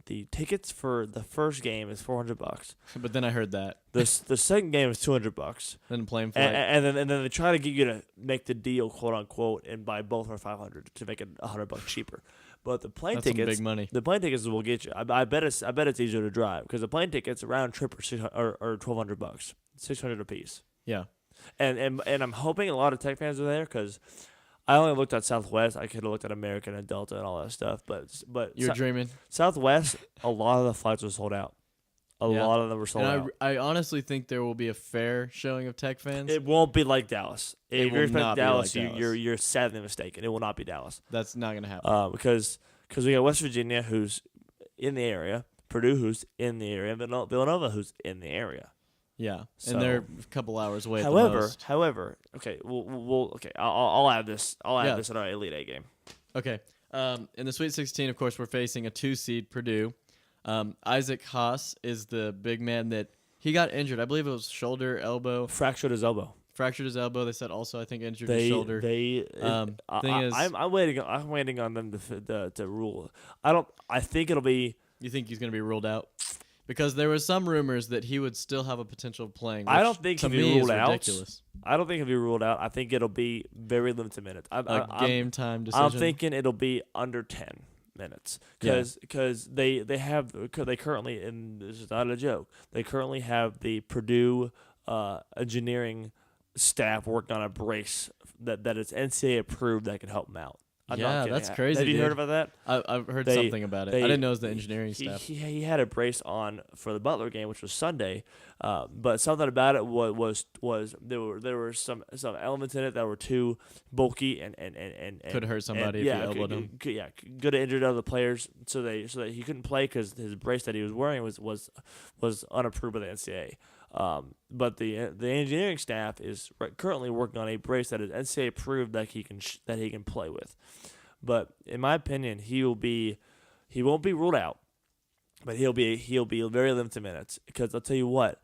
the tickets for the first game is $400. But then I heard that the second game is $200. Then plane flight, and then they try to get you to make the deal, quote unquote, and buy both for $500 to make it $100 cheaper. But the plane tickets, some big money. The plane tickets will get you. I bet it's easier to drive because the plane tickets round trip are $1,200, $600 a piece. Yeah, and I'm hoping a lot of Tech fans are there because. I only looked at Southwest. I could have looked at American and Delta and all that stuff, but you're dreaming. Southwest, a lot of the flights were sold out. A lot of them were sold out. I honestly think there will be a fair showing of Tech fans. It won't be like Dallas. If you're expecting Dallas, like Dallas. You're sadly mistaken. It will not be Dallas. That's not gonna happen. Because we got West Virginia, who's in the area, Purdue, who's in the area, and Villanova, who's in the area. Yeah, and they're a couple hours away. However, okay, I'll add this. This in our Elite Eight game. Okay, in the Sweet 16, of course, we're facing a 2-seed Purdue. Isaac Haas is the big man that he got injured. I believe it was shoulder, elbow. Fractured his elbow. They said also, I think, injured his shoulder. I'm waiting on them to rule. I think it'll be. You think he's going to be ruled out? Because there was some rumors that he would still have a potential of playing. Which I don't think to he'll me be ruled out. Ridiculous. I don't think he'll be ruled out. I think it'll be very limited minutes. Game time decision. I'm thinking it'll be under 10 minutes because they currently, and this is not a joke, they currently have the Purdue engineering staff working on a brace that is NCAA approved that can help them out. That's crazy. Have you heard about that? I've heard something about it. I didn't know it was the engineering staff. He had a brace on for the Butler game, which was Sunday, but something about it was there were some elements in it that were too bulky and could hurt somebody if you elbowed him. Could have injured other players, so that he couldn't play because his brace that he was wearing was unapproved by the NCAA. But the engineering staff is currently working on a brace that is NCAA approved that he can play with. But in my opinion, he won't be ruled out, but he'll be very limited minutes because I'll tell you what,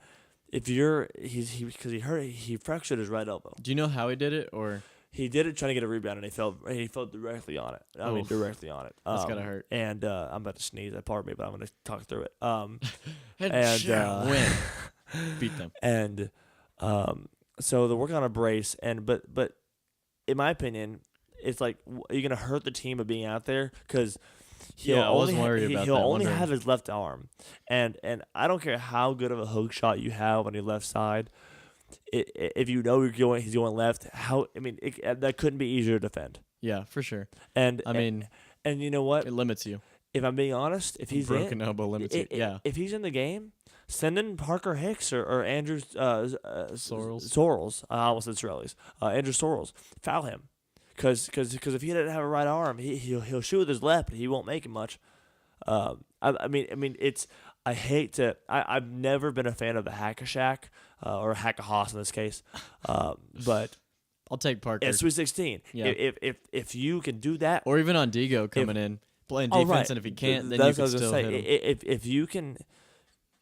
because he fractured his right elbow. Do you know how he did it or? He did it trying to get a rebound, and he fell directly on it. Directly on it. That's gotta hurt. And I'm about to sneeze. Pardon me, but I'm going to talk through it. Win. Beat them. And so they're working on a brace, but in my opinion, it's like, are you going to hurt the team of being out there? Because he'll only have his left arm, and I don't care how good of a hook shot you have on your left side. If you know he's going left, that couldn't be easier to defend. Yeah, for sure. And you know what? It limits you. If I'm being honest, if he's broken elbow limits you. Yeah. If he's in the game, send in Parker Hicks or Andrew Sorrells. I almost said Sorrells. Andrew Sorrells. Foul him. Because if he doesn't have a right arm, he'll shoot with his left, but he won't make it much. I I hate to. I've never been a fan of the Hack-a-Shack or Hack-a-Hoss in this case, but I'll take Parker. at Sweet 16, Yeah. if you can do that, Or even on Digo coming in, playing defense, right. and if he can't, then That's you what I can was still gonna hit say. him.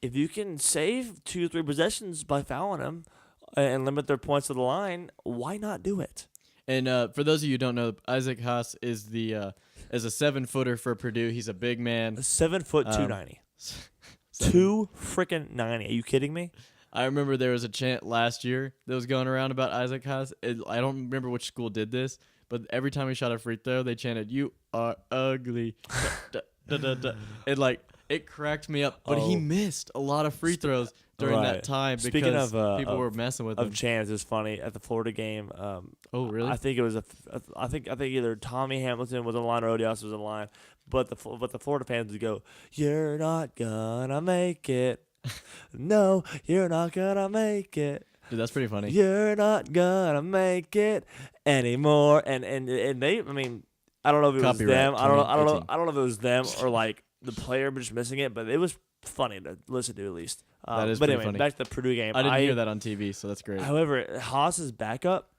If you can save 2-3 possessions by fouling them and limit their points to the line, why not do it? And for those of you who don't know, Isaac Haas is is a 7-footer for Purdue. He's a big man. 7 foot 290. 2 freaking 90. Are you kidding me? I remember there was a chant last year that was going around about Isaac Haas. I don't remember which school did this, but every time he shot a free throw, they chanted, "You are ugly." da, da, da, da. And like it cracked me up. But he missed a lot of free throws during that time Speaking because of, people were messing with him. Of chance is funny at the Florida game. Oh, really? I think it was I think either Tommy Hamilton was on the line or Odias was on the line, but the Florida fans would go, "You're not gonna make it. No, you're not gonna make it. Dude, that's pretty funny. You're not gonna make it anymore." And they, I mean, I don't know if it was Copyright, them. I don't know if it was them or like the player just missing it, but it was funny to listen to at least. That is but pretty anyway, funny. back to the Purdue game. I didn't hear that on TV, so that's great. However, Haas's backup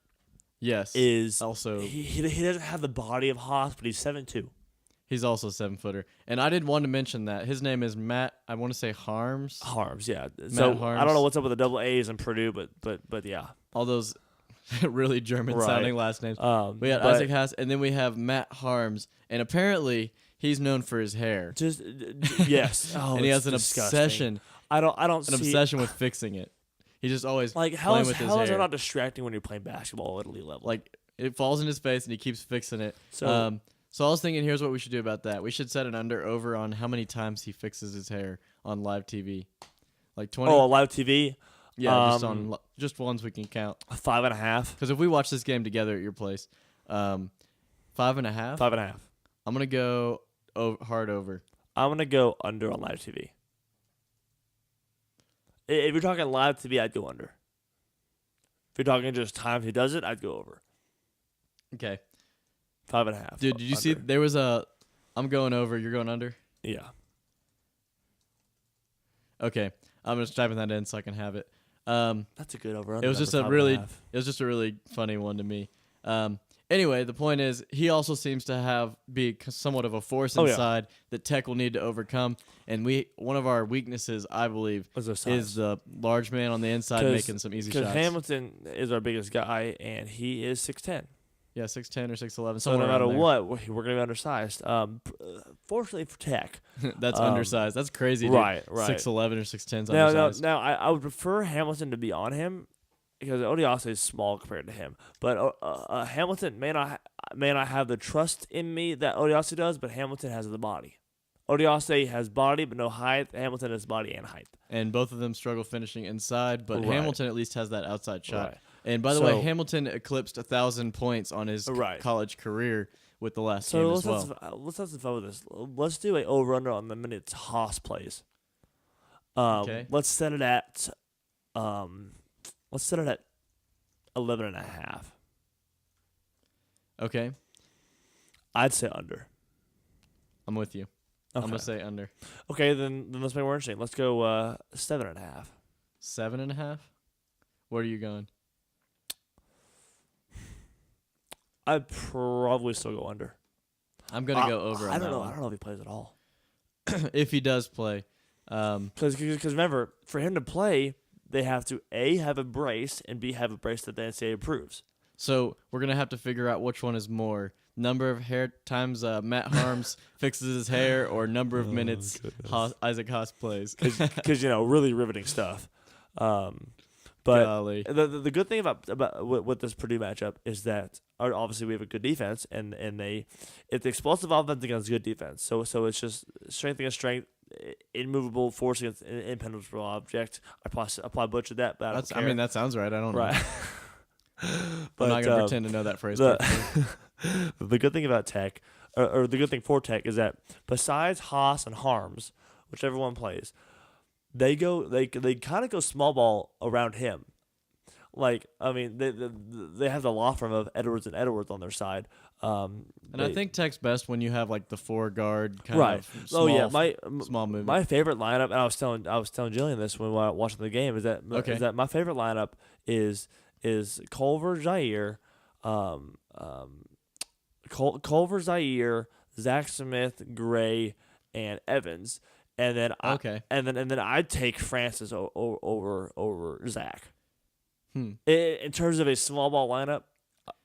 Yes. is also he doesn't have the body of Haas, but he's 7'2". he's also a 7-footer. And I did want to mention that. His name is Matt, I want to say Harms. Harms, yeah. So Harms. I don't know what's up with the double A's in Purdue, but yeah. All those really German sounding last names. We had but Isaac Haas, and then we have Matt Harms, and apparently he's known for his hair. Just yes. Oh, and he it's has an disgusting. obsession. I don't An see obsession with fixing it. He just always like how playing is with his that hair. not distracting when you're playing basketball at elite level? Like it falls in his face, and he keeps fixing it. So- So I was thinking, here's what we should do about that. We should set an under/over on how many times he fixes his hair on live TV. Like 20. live TV, Yeah, just ones we can count. 5.5. Because if we watch this game together at your place, 5.5. 5.5. I'm gonna go hard over. I'm gonna go under on live TV. If you're talking live TV, I'd go under. If you're talking just times he does it, I'd go over. Okay, 5.5. dude. Did you see there was a? I'm going over. You're going under. Yeah. Okay, I'm just typing that in so I can have it. That's a good over. It was just a really funny one to me. Anyway, the point is he also seems to be somewhat of a force inside that Tech will need to overcome. And one of our weaknesses, I believe, is the large man on the inside making some easy shots. Because Hamilton is our biggest guy, and he is 6'10". Yeah, 6'10" or 6'11". So no matter what, we're going to be undersized. Fortunately for Tech. That's undersized. That's crazy, dude. Right. 6'11" or 6'10's Now, undersized. I would prefer Hamilton to be on him because Odiase is small compared to him. But Hamilton may not have the trust in me that Odiase does, but Hamilton has the body. Odiase has body but no height. Hamilton has body and height. And both of them struggle finishing inside, but Right. Hamilton at least has that outside shot. Right. And by the way, Hamilton eclipsed 1,000 points on his college career with the last game as well. Let's have some fun with this. Let's do a over/under on the minutes Haas plays. Okay. Let's set it at 11.5. Okay, I'd say under. I'm with you. Okay. I'm gonna say under. Okay, then let's make it more interesting. Let's go 7.5. 7.5. Where are you going? I'd probably still go under. I'm gonna go over. I don't know. One. I don't know if he plays at all. If he does play, Because remember, for him to play, they have to A, have a brace, and B, have a brace that the NCAA approves. so we're gonna have to figure out which one is more number of hair times Matt Harms fixes his hair, or number of minutes Isaac Haas plays. Because really riveting stuff. But Golly. the good thing about with this Purdue matchup is that obviously we have a good defense, and it's explosive offense against good defense. So it's just strength against strength, immovable force against impenetrable object. I probably butchered that, but I mean, that sounds right. I don't know. right. But, I'm not gonna pretend to know that phrase. The good thing about Tech, or the good thing for Tech, is that besides Haas and Harms, whichever one plays, they kind of go small ball around him. Like, I mean, they have the law firm of Edwards and Edwards on their side. And I think Tech's best when you have like the 4-guard kind right. of small, small movement. My favorite lineup, and I was telling Jillian this when we were watching the game, is that my favorite lineup is Culver, Zaire, Culver, Zaire, Zach Smith, Gray, and Evans, and then I'd take Francis over Zach. In terms of a small ball lineup,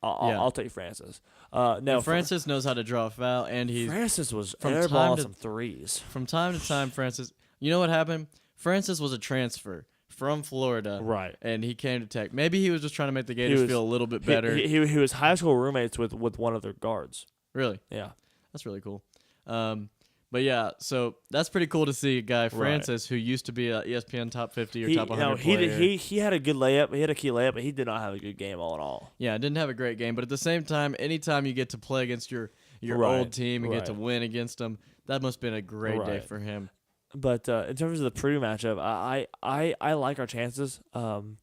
I'll take Francis. Now Francis knows how to draw a foul, and Francis was airballing some threes from time to time. Francis, you know what happened? Francis was a transfer from Florida, right? And he came to Tech. Maybe he was just trying to make the Gators feel a little bit better. He was high school roommates with one of their guards. Really? Yeah, that's really cool. But yeah, so that's pretty cool to see a guy, Francis, who used to be a ESPN top 50 or top 100 player. He had a good layup. He had a key layup, but he did not have a good game all in all. Yeah, didn't have a great game. But at the same time, anytime you get to play against your old team and get to win against them, that must have been a great day for him. But in terms of the Purdue matchup, I like our chances. Don't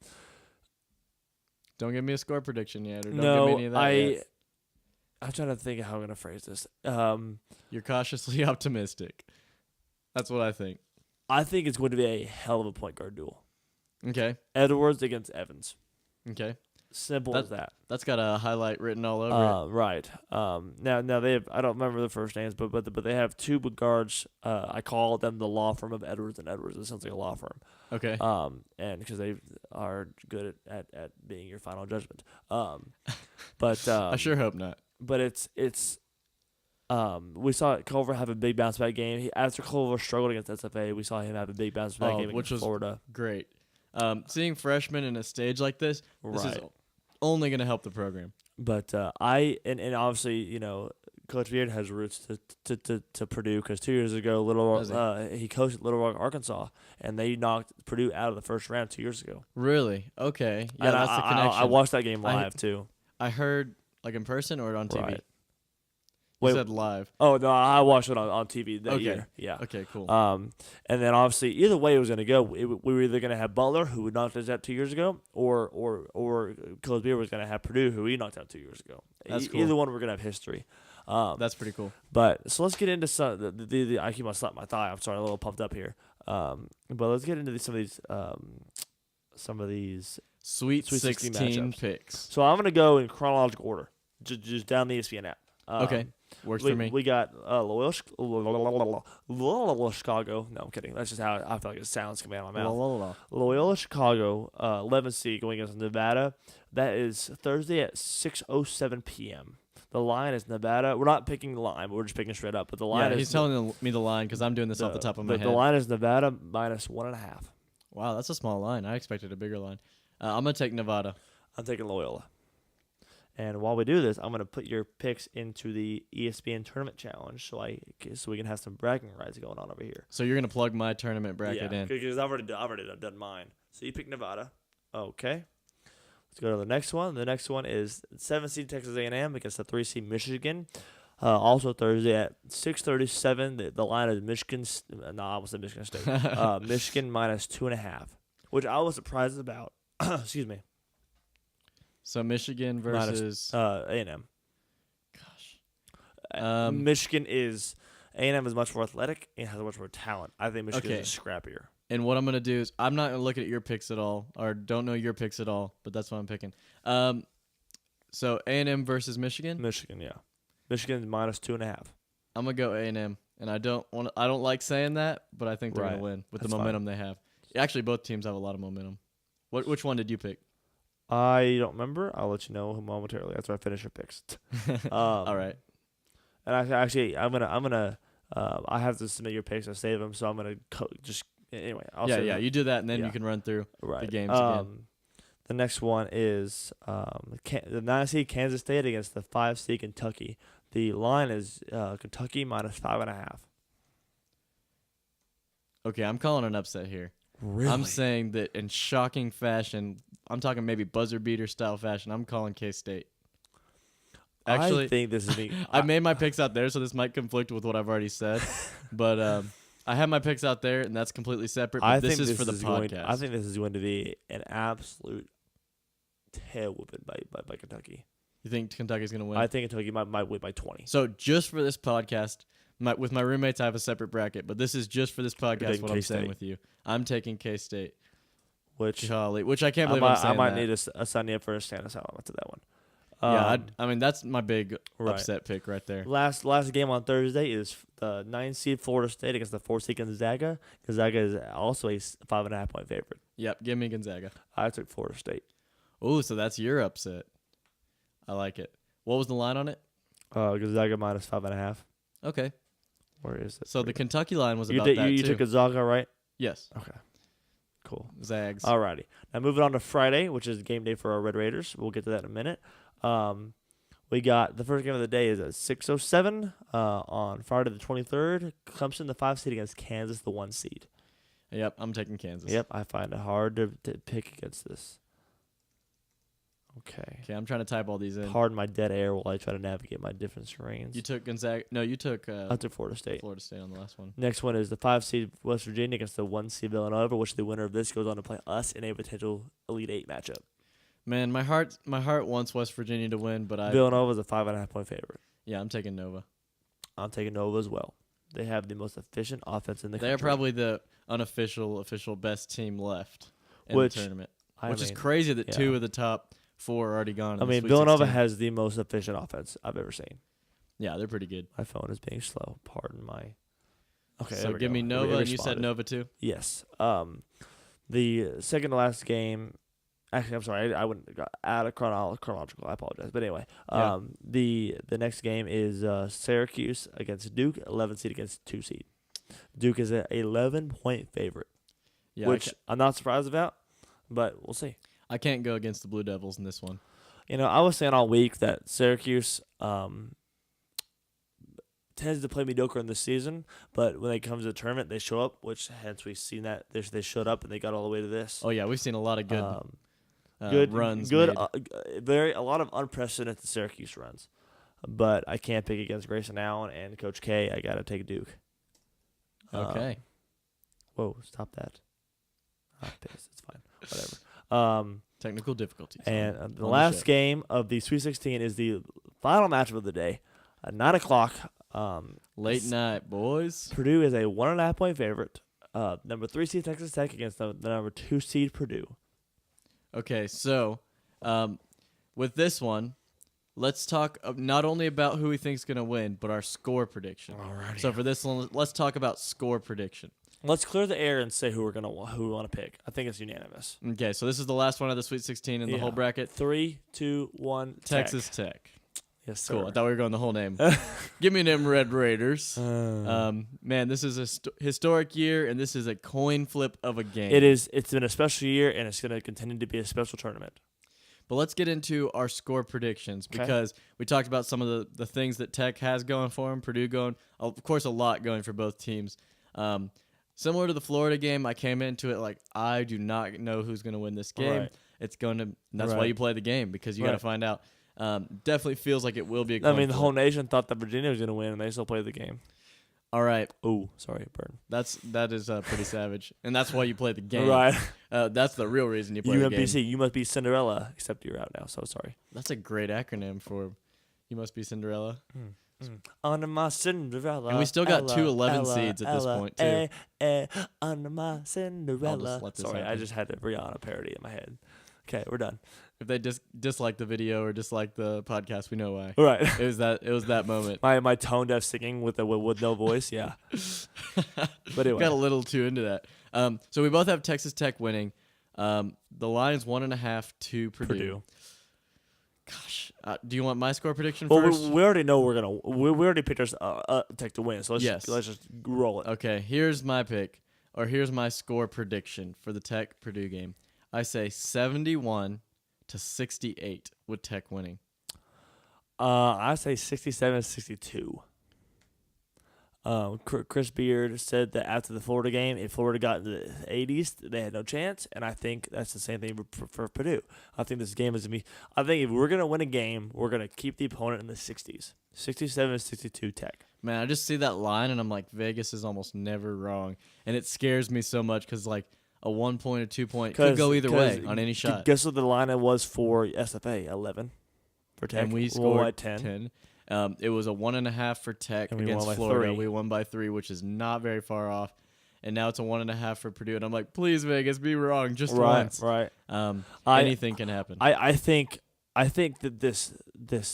give me a score prediction yet, or don't give me any of that yet. I'm trying to think of how I'm going to phrase this. You're cautiously optimistic. That's what I think. I think it's going to be a hell of a point guard duel. Okay. Edwards against Evans. Okay. Simple as that. That's got a highlight written all over it. Right. Now they have, I don't remember the first names, but they have two guards. I call them the law firm of Edwards and Edwards. It sounds like a law firm. Okay. And because they are good at being your final judgment. But I sure hope not. But it's we saw Culver have a big bounce back game. After Culver struggled against SFA, we saw him have a big bounce back game against Florida. Great. Seeing freshmen in a stage like this is only going to help the program. But and obviously, Coach Beard has roots to Purdue because 2 years ago, he coached at Little Rock, Arkansas, and they knocked Purdue out of the first round 2 years ago. Really? Okay. Yeah, and that's the connection. I watched that game live too. I heard in person or on TV. Right. You said live. Oh no, I watched it on TV that year. Yeah. Okay, cool. And then obviously either way it was going to go. We were either going to have Butler, who knocked us out 2 years ago, or Coach Beer was going to have Purdue, who he knocked out 2 years ago. That's cool. Either one we're going to have history. That's pretty cool. But so let's get into some. The I keep on slapping my thigh. I'm sorry, I'm a little pumped up here. But let's get into some of these Sweet 16 picks. So I'm going to go in chronological order, just down the ESPN app. Okay. Works for me. We got Loyola Chicago. No, I'm kidding. That's just how I feel like it sounds coming out of my mouth. Loyola Chicago, 11th seed going against Nevada. That is Thursday at 6:07 p.m. The line is Nevada. We're not picking the line, but we're just picking straight up. But the line he's telling me the line because I'm doing this off the top of my head. The line is Nevada minus 1.5. Wow, that's a small line. I expected a bigger line. I'm going to take Nevada. I'm taking Loyola. And while we do this, I'm going to put your picks into the ESPN Tournament Challenge so we can have some bragging rights going on over here. So you're going to plug my tournament bracket in? Because I've already done mine. So you pick Nevada. Okay. Let's go to the next one. The next one is 7th seed Texas A&M against the 3 seed Michigan. Also Thursday at 6:37. The line is Michigan. No, I almost said Michigan State. Michigan minus 2.5, which I was surprised about. Excuse me. So Michigan versus A&M. Gosh. Michigan is A&M is much more athletic and has much more talent. I think Michigan is scrappier. And what I'm going to do is I'm not going to look at your picks at all, or don't know your picks at all, but that's what I'm picking. So A&M versus Michigan? Michigan, yeah. Michigan minus 2.5. I'm going to go A&M, and I don't like saying that, but I think they're going to win with the momentum they have. Actually, both teams have a lot of momentum. Which one did you pick? I don't remember. I'll let you know momentarily after I finish your picks. All right. And I'm gonna. I have to submit your picks. I save them, so I'm gonna just anyway. You do that, and then you can run through the games again. The next one is the 9 seed Kansas State against the 5 seed Kentucky. The line is Kentucky minus 5.5. Okay, I'm calling an upset here. Really? I'm saying that in shocking fashion. I'm talking maybe buzzer beater style fashion. I'm calling K-State. Actually, I think this is me. I made my picks out there, so this might conflict with what I've already said. But I have my picks out there, and that's completely separate. But this is for the podcast. I think this is going to be an absolute tail whooping by Kentucky. You think Kentucky's going to win? I think Kentucky might win by 20. So just for this podcast, with my roommates, I have a separate bracket, but this is just for this podcast taking what I'm K-State. saying with you. I'm taking K-State. Which Golly, which I can't believe I'm saying I might that. need to sign you up for a stand asylum to that one. Yeah, I mean, that's my big right. upset pick right there. Last game on Thursday is the 9 seed Florida State against the 4 seed Gonzaga. Gonzaga is also a 5.5 point favorite. Yep, give me Gonzaga. I took Florida State. Ooh, so that's your upset. I like it. What was the line on it? Gonzaga minus 5.5. Okay. Where is it? So the Kentucky line was you about did, that you too. took Gonzaga, right? Yes. Okay. Cool. Zags. Alrighty. Now moving on to Friday, which is game day for our Red Raiders. We'll get to that in a minute. We got the first game of the day is at 6:07 on Friday the 23rd. Clemson, the 5 seed against Kansas, the 1 seed. Yep, I'm taking Kansas. Yep, I find it hard to pick against this. Okay. Okay, I'm trying to type all these in. Pardon my dead air while I try to navigate my different screens. You took Gonzaga. No, you took I took Florida State. Florida State on the last one. Next one is the 5 seed West Virginia against the 1 seed Villanova, which the winner of this goes on to play us in a potential Elite 8 matchup. Man, my heart wants West Virginia to win, but Villanova is a 5.5 point favorite. Yeah, I'm taking Nova. I'm taking Nova as well. They have the most efficient offense in the country. They're probably the unofficial official best team left in Which, the tournament. I Which is mean, crazy that yeah. 2 of the top 4 are already gone. In I the mean, Sweet Villanova 16. has the most efficient offense I've ever seen. Yeah, they're pretty good. My phone is being slow. Pardon my. Okay, So there we give go. me It Nova, and you said responded. Nova too? Yes. The second to last game. Actually, I'm sorry. I wouldn't got out of chronological. I apologize. But anyway, Yeah. the next game is Syracuse against Duke, 11 seed against 2 seed. Duke is an 11-point favorite, Yeah, which I'm not surprised about, but we'll see. I can't go against the Blue Devils in this one. You know, I was saying all week that Syracuse tends to play mediocre in this season, but when it comes to the tournament, they show up, which hence we've seen that they showed up and they got all the way to this. Oh yeah, we've seen a lot of good Good runs. good, made. a lot of unprecedented Syracuse runs, but I can't pick against Grayson Allen and Coach K. I gotta take Duke. Okay. Whoa! Stop that. I'm pissed. It's fine. Whatever. Technical difficulties. And on the last game of the Sweet 16 is the final matchup of the day, at 9 o'clock. Late night, boys. Purdue is a 1.5 point favorite. Number 3 seed Texas Tech against the number 2 seed Purdue. Okay, so with this one, let's talk not only about who we think is going to win, but our score prediction. Alrighty. So for this one, let's talk about score prediction. Let's clear the air and say who we want to pick. I think it's unanimous. Okay, so this is the last one of the Sweet 16 in the whole bracket. 3, 2, 1. Texas Tech. Yes, sir. Cool. I thought we were going the whole name. Give me them Red Raiders. Man, this is a historic year, and this is a coin flip of a game. It is. It's been a special year, and it's going to continue to be a special tournament. But let's get into our score predictions Okay. because we talked about some of the things that Tech has going for them. Purdue going, of course, a lot going for both teams. Similar to the Florida game, I came into it like I do not know who's going to win this game. Right. It's going to. That's why Right. you play the game because you got to Right. find out. Definitely feels like it will be a I coin mean, the flip. whole nation thought that Virginia was going to win, and they still played the game. All right, Oh, sorry, burn. that is pretty savage, and that's why you play the game. Right. That's the real reason you play the game. UMBC, you must be Cinderella, except you're out now, so sorry. That's a great acronym for you must be Cinderella. Under my Cinderella. And we still got two 11 seeds at this Ella, point, too. Under my Cinderella. let this Sorry, I happen. just had a Rihanna parody in my head. Okay, we're done. If they dislike the video or dislike the podcast, we know why. All right. It was that moment. my tone deaf singing with no voice, yeah. But anyway. Got a little too into that. So we both have Texas Tech winning. The line's 1.5 to Purdue. Gosh, do you want my score prediction Well, first? we already know we already picked our Tech to win, so let's Yes. just roll it. Okay, here's my pick, or here's my score prediction for the Tech Purdue game. I say 71-68 with Tech winning. I say 67-62. Chris Beard said that after the Florida game, if Florida got into the 80s, they had no chance, and I think that's the same thing for Purdue. I think this game is going to be – I think if we're going to win a game, we're going to keep the opponent in the 60s. 67-62 Tech. Man, I just see that line, and I'm like, Vegas is almost never wrong. And it scares me so much because, like, a 1 point or 2 point. Could go either way on any shot. Guess what the line was for SFA? 11 for Tech. And we scored 10. It was a 1.5 for Tech against Florida. 3. We won by 3, which is not very far off. And now it's a 1.5 for Purdue. And I'm like, please, Vegas, be wrong just once. Right. Anything can happen. I think that this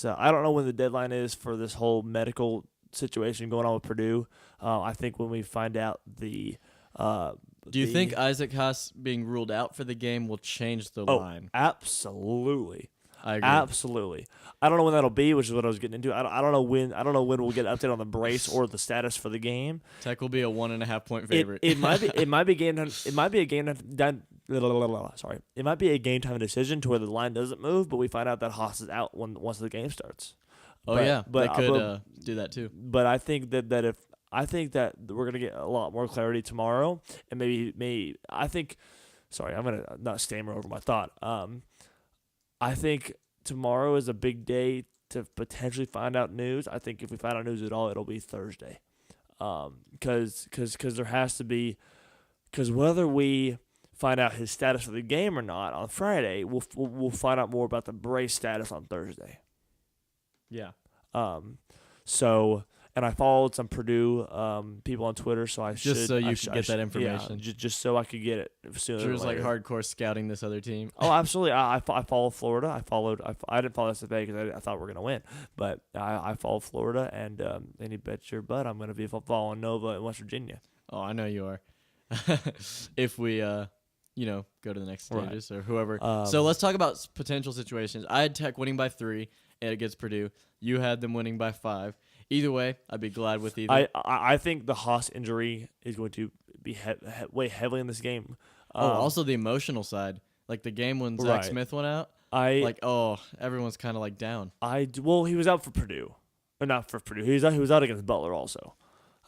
I don't know when the deadline is for this whole medical situation going on with Purdue. I think when we find out the do you think Isaac Haas being ruled out for the game will change the line? Absolutely. I agree. Absolutely. I don't know when that'll be, which is what I was getting into. I don't know when we'll get an update on the brace or the status for the game. Tech will be a 1.5 point favorite. It might be a game time decision to where the line doesn't move, but we find out that Haas is out once the game starts. But they could do that too. But I think that we're gonna get a lot more clarity tomorrow, and maybe I think. Sorry, I'm gonna not stammer over my thought. I think tomorrow is a big day to potentially find out news. I think if we find out news at all, it'll be Thursday, because there has to be, because whether we find out his status for the game or not on Friday, we'll find out more about the brace status on Thursday. Yeah. And I followed some Purdue people on Twitter, so just so you could get that information. Yeah, just so I could get it sooner. Drew's or later. like hardcore scouting this other team. Oh, absolutely. I followed Florida. I didn't follow SFA because I thought we were gonna win, but I followed Florida, and you bet your butt I'm gonna be following Nova in West Virginia. Oh, I know you are. If we go to the next stages or whoever. So let's talk about potential situations. I had Tech winning by 3 against Purdue. You had them winning by 5. Either way, I'd be glad with either. I think the Haas injury is going to be weigh heavily in this game. Also the emotional side, like the game when Zach Smith went out. Everyone's kind of like down. He was out for Purdue, or not for Purdue. He was out against Butler also.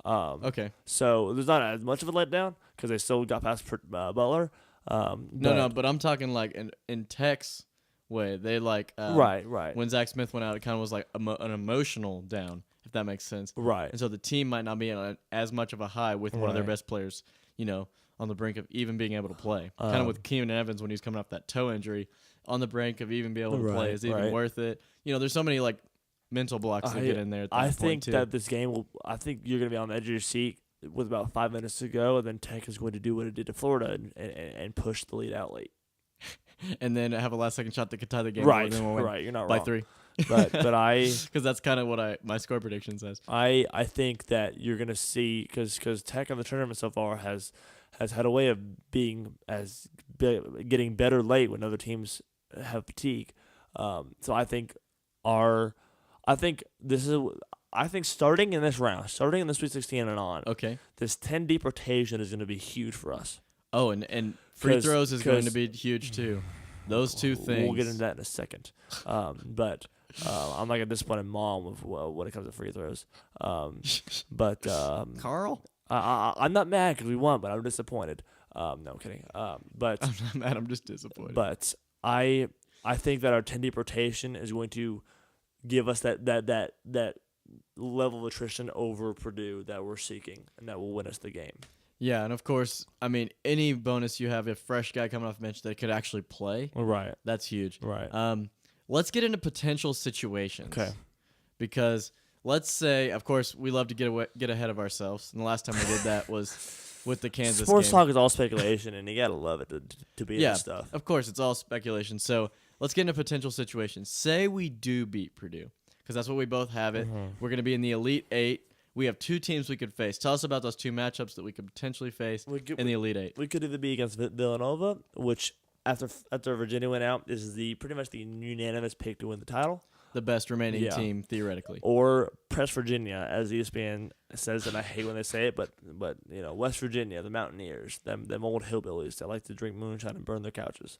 Okay. So there's not as much of a letdown because they still got past Butler. But I'm talking like in Tech's way. They right. When Zach Smith went out, it kind of was like an emotional down, if that makes sense. Right. And so the team might not be on as much of a high with one of their best players, on the brink of even being able to play. Kind of with Keenan Evans when he was coming off that toe injury, on the brink of even being able to play. Is it even worth it? There's so many like mental blocks that get in there. At that I point think too. that this game I think you're going to be on the edge of your seat with about 5 minutes to go, and then Tech is going to do what it did to Florida and push the lead out late. And then have a last second shot that could tie the game. Right, and then we'll win right. You're not by wrong. 3. But because that's kind of what my score prediction says. I think that you're gonna see because Tech in the tournament so far has had a way of getting better late when other teams have fatigue. So I think starting in this round, starting in the Sweet 16 and on, okay, this 10 deep rotation is going to be huge for us. Oh, and free throws is going to be huge too. Those two things. We'll get into that in a second. But I'm like a disappointed mom when it comes to free throws. But Carl, I'm not mad because we won, but I'm disappointed. No, I'm kidding. But I'm not mad. I'm just disappointed. But I think that our 10 deep rotation is going to give us that level of attrition over Purdue that we're seeking, and that will win us the game. Yeah, and of course, I mean, any bonus you have, a fresh guy coming off the bench that could actually play, right? That's huge, right? Let's get into potential situations, okay? Because let's say, of course, we love to get ahead of ourselves, and the last time we did that was with the Kansas Sports game. talk is all speculation, and you gotta love it to be this stuff. Of course, it's all speculation. So let's get into potential situations. Say we do beat Purdue, because that's what we both have it. Mm-hmm. We're going to be in the Elite 8. We have 2 teams we could face. Tell us about those 2 matchups that we could potentially face in the Elite 8. We could either be against Villanova, which after Virginia went out is pretty much the unanimous pick to win the title. The best remaining team, theoretically. Or press Virginia, as ESPN says, and I hate when they say it, but West Virginia, the Mountaineers, them old hillbillies that like to drink moonshine and burn their couches.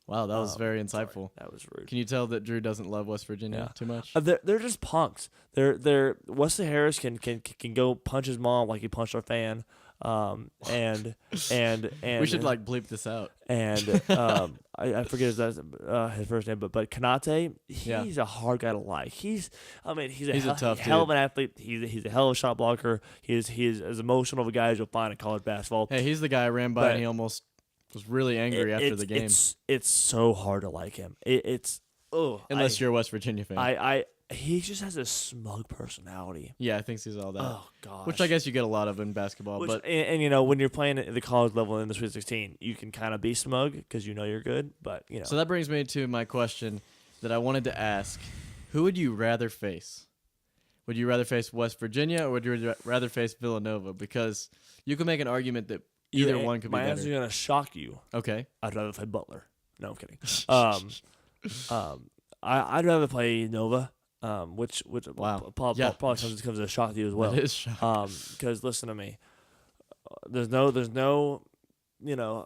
Wow, that was very insightful. Sorry, that was rude. Can you tell that Drew doesn't love West Virginia too much? They're just punks. Wesley Harris can go punch his mom like he punched our fan. And we should like bleep this out. And I forget his first name, but Kanate, he's a hard guy to like. He's a tough hell of dude. an athlete. He's a hell of a shot blocker. He's as emotional of a guy as you'll find in college basketball. Hey, he's the guy I ran by and he almost was really angry after the game. It's so hard to like him. Unless you're a West Virginia fan. He just has a smug personality. Yeah, I think he's all that. Oh gosh. Which I guess you get a lot of in basketball. But when you're playing at the college level in the Sweet 16, you can kind of be smug because you know you're good. But So that brings me to my question that I wanted to ask: who would you rather face? Would you rather face West Virginia or would you rather face Villanova? Because you can make an argument that either one could be better. My answer is gonna shock you. Okay. I'd rather play Butler. No, I'm kidding. I'd rather play Nova. Which wow. probably comes as a shock to you as well. That is shocking. Because listen to me, there's no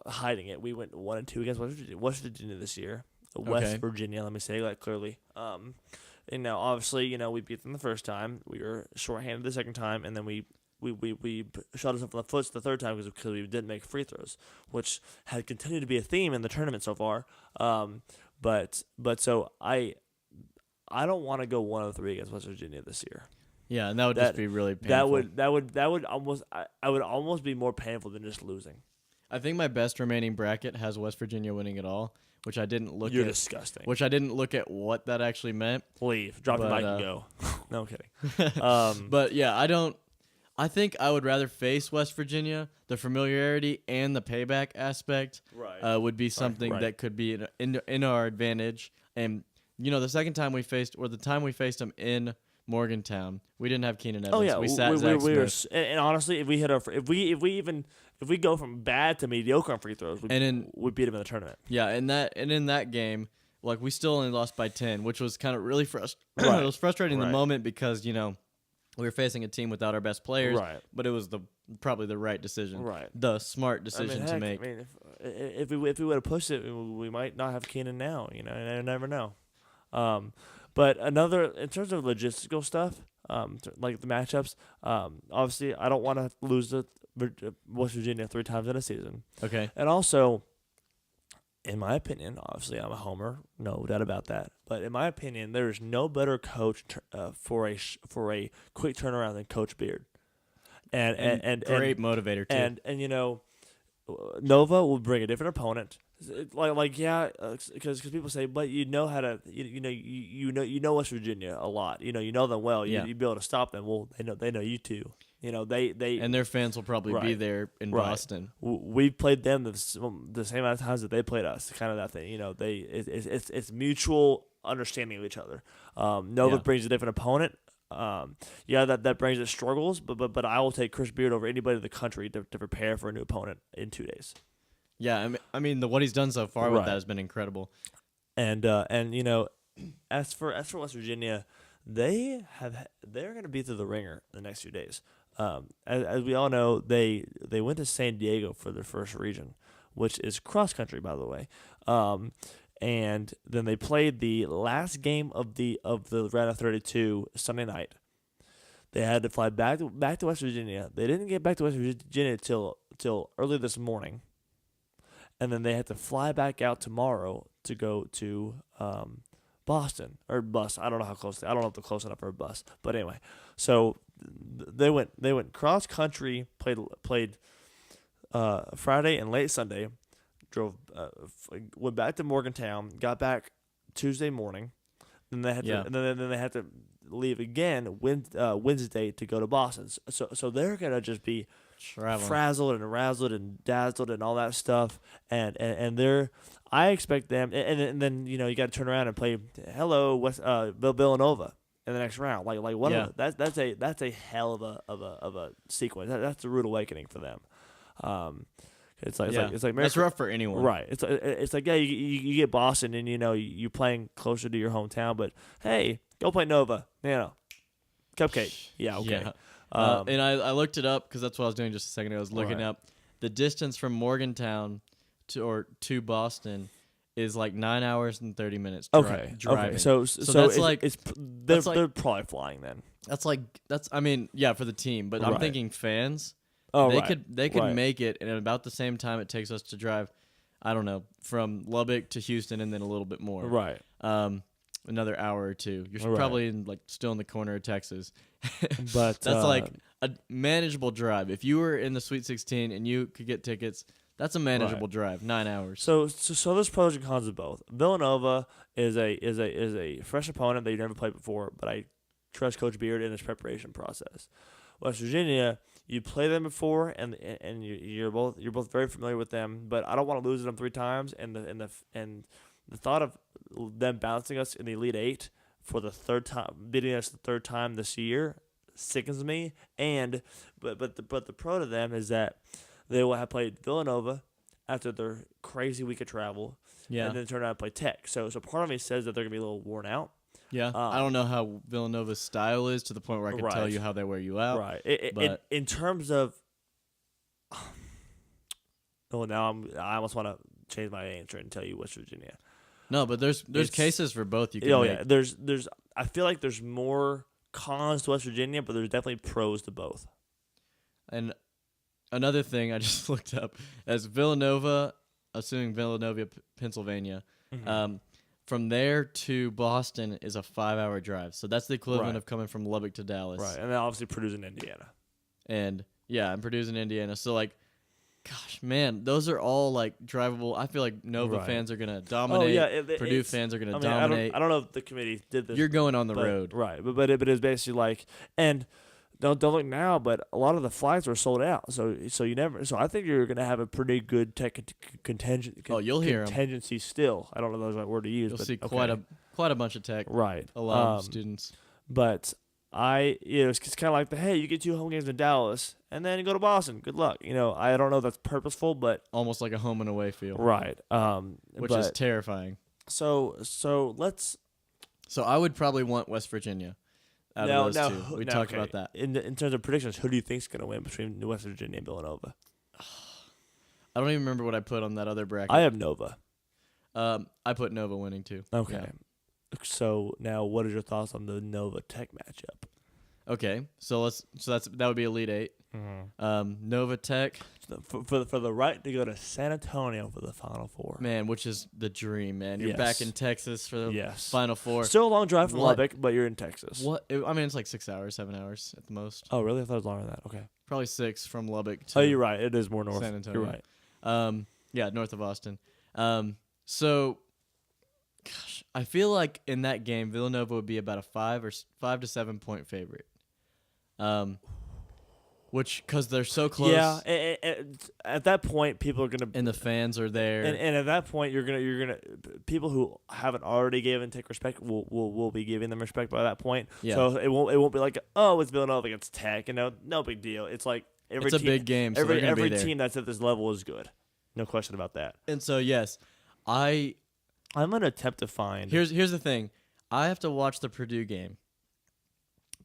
hiding it. We went 1-2 against West Virginia this year. West Virginia, let me say that clearly. And now obviously we beat them the first time. We were shorthanded the second time, and then we shot ourselves in the foot the third time because we didn't make free throws, which had continued to be a theme in the tournament so far. But so I don't want to go 1-3 against West Virginia this year. Yeah, and that would just be really painful. That would almost I would almost be more painful than just losing. I think my best remaining bracket has West Virginia winning it all, which I didn't look at. You're disgusting. Which I didn't look at what that actually meant. Leave. Drop the mic and go. No, I'm kidding. But yeah, I think I would rather face West Virginia. The familiarity and the payback aspect would be something that could be in our advantage. And the second time we faced, or the time we faced them in Morgantown, we didn't have Keenan Evans. Oh yeah, we sat Zach Smith. And honestly, if we go from bad to mediocre on free throws, we beat them in the tournament. Yeah, and in that game, like we still only lost by 10, which was kind of really frustrating. Right. It was frustrating in the moment because we were facing a team without our best players. Right. But it was probably the right decision. Right. The smart decision to make. If we would have pushed it, we might not have Keenan now. You never know. But in terms of logistical stuff, like the matchups, obviously I don't want to lose to West Virginia 3 times in a season. Okay. And also, in my opinion, obviously I'm a homer, no doubt about that. But in my opinion, there is no better coach for a quick turnaround than Coach Beard. And great motivator too. And Nova will bring a different opponent. Because people say, but you know how to, you know West Virginia a lot. You know them well. You'd be able to stop them. Well, they know you too. They and their fans will probably be there in Boston. We've played them the same amount of times that they played us. Kind of that thing. It's mutual understanding of each other. Nova brings a different opponent. That brings its struggles. But I will take Chris Beard over anybody in the country to prepare for a new opponent in 2 days. Yeah, I mean what he's done so far with that has been incredible. And as for West Virginia, they're going to be through the ringer the next few days. As we all know, they went to San Diego for their first region, which is cross country, by the way. And then they played the last game of the round of 32 Sunday night. They had to fly back to West Virginia. They didn't get back to West Virginia till early this morning. And then they had to fly back out tomorrow to go to Boston or bus. I don't know how close. I don't know if they're close enough for a bus. But anyway, so they went cross country. Played Friday and late Sunday. Went back to Morgantown. Got back Tuesday morning. Then they had to, and then they had to leave again Wednesday to go to Boston. So they're gonna just be frazzled and razzled and dazzled and all that stuff, and I expect them, and then you got to turn around and play Villanova in the next round, like one of them. That's a hell of a sequence. That's a rude awakening for them. It's like that's rough for anyone, right? It's like you get Boston and you're playing closer to your hometown, but hey, go play Nova, cupcake, okay. Yeah. And I looked it up because that's what I was doing just a second ago. I was looking up the distance from Morgantown to Boston is like 9 hours and 30 minutes. Driving. Okay. So that's they're probably flying then. For the team, but I'm thinking fans. Oh, They could right. make it in about the same time it takes us to drive, I don't know, from Lubbock to Houston and then a little bit more. Right. Another hour or two. You're Right. probably still in the corner of Texas. But that's like a manageable drive. If you were in the Sweet 16 and you could get tickets, that's a manageable drive. 9 hours. So there's pros and cons of both. Villanova is a fresh opponent that you never played before, but I trust Coach Beard in his preparation process. West Virginia, you play them before, and you're both very familiar with them, but I don't want to lose them 3 times, and the thought of them bouncing us in the Elite Eight for the third time, beating us the third time this year, sickens me. And but the pro to them is that they will have played Villanova after their crazy week of travel, and then turn out to play Tech. So part of me says that they're gonna be a little worn out. Yeah, I don't know how Villanova's style is to the point where I can tell you how they wear you out. Right. But in terms of, now I almost want to change my answer and tell you West Virginia. no, but there's cases for both. You can Oh make. yeah, there's I feel like there's more cons to West Virginia, but there's definitely pros to both. And another thing I just looked up as Villanova, assuming Villanova, Pennsylvania, from there to Boston is a 5-hour drive. So that's the equivalent of coming from Lubbock to Dallas. Right, and then obviously Purdue's in Indiana. And yeah, and Purdue's in Indiana. So like, gosh, man, those are all like drivable. I feel like Nova fans are gonna dominate. Oh yeah, Purdue fans are gonna I dominate. I don't know if the committee did this. You're going on the but, road, right? But it is basically like, and don't look now, but a lot of the flights were sold out. So you never. So I think you're gonna have a pretty good tech contingent. You'll hear 'em. Contingency still. I don't know if that's the right word to use. You'll but see okay. quite a bunch of tech. Right. A lot of students. But it's kind of like you get 2 home games in Dallas, and then you go to Boston. Good luck. I don't know if that's purposeful, but Almost like a home and away feel. right. Which is terrifying. So let's. So I would probably want West Virginia out of those two. We talked about that. In terms of predictions, who do you think's going to win between West Virginia and Villanova? I don't even remember what I put on that other bracket. I have Nova. I put Nova winning too. Okay. Yeah. So now, what are your thoughts on the Nova Tech matchup? Okay, so that would be Elite 8. Nova Tech, For the right to go to San Antonio for the Final Four. man, which is the dream, man. You're Yes. back in Texas for the Yes. Final Four. Still a long drive from What? Lubbock, but you're in Texas. What? I mean, it's like 6 hours, 7 hours at the most. Oh, really? I thought it was longer than that. Okay. Probably 6 from Lubbock to Oh, you're right. It is more north. San Antonio. You're right. Yeah, north of Austin. So, gosh, I feel like in that game, Villanova would be about a 5 to 7 point favorite. Which, because they're so close. Yeah. At that point, people are gonna And the fans are there. and at that point, you're gonna people who haven't already given Tech respect will be giving them respect by that point. Yeah. So it won't be like, oh, it's Villanova against Tech, no big deal. It's like It's a big game, so they're gonna be every there. team that's at this level is good, no question about that. And so, yes, I'm gonna attempt to find. Here's the thing. I have to watch the Purdue game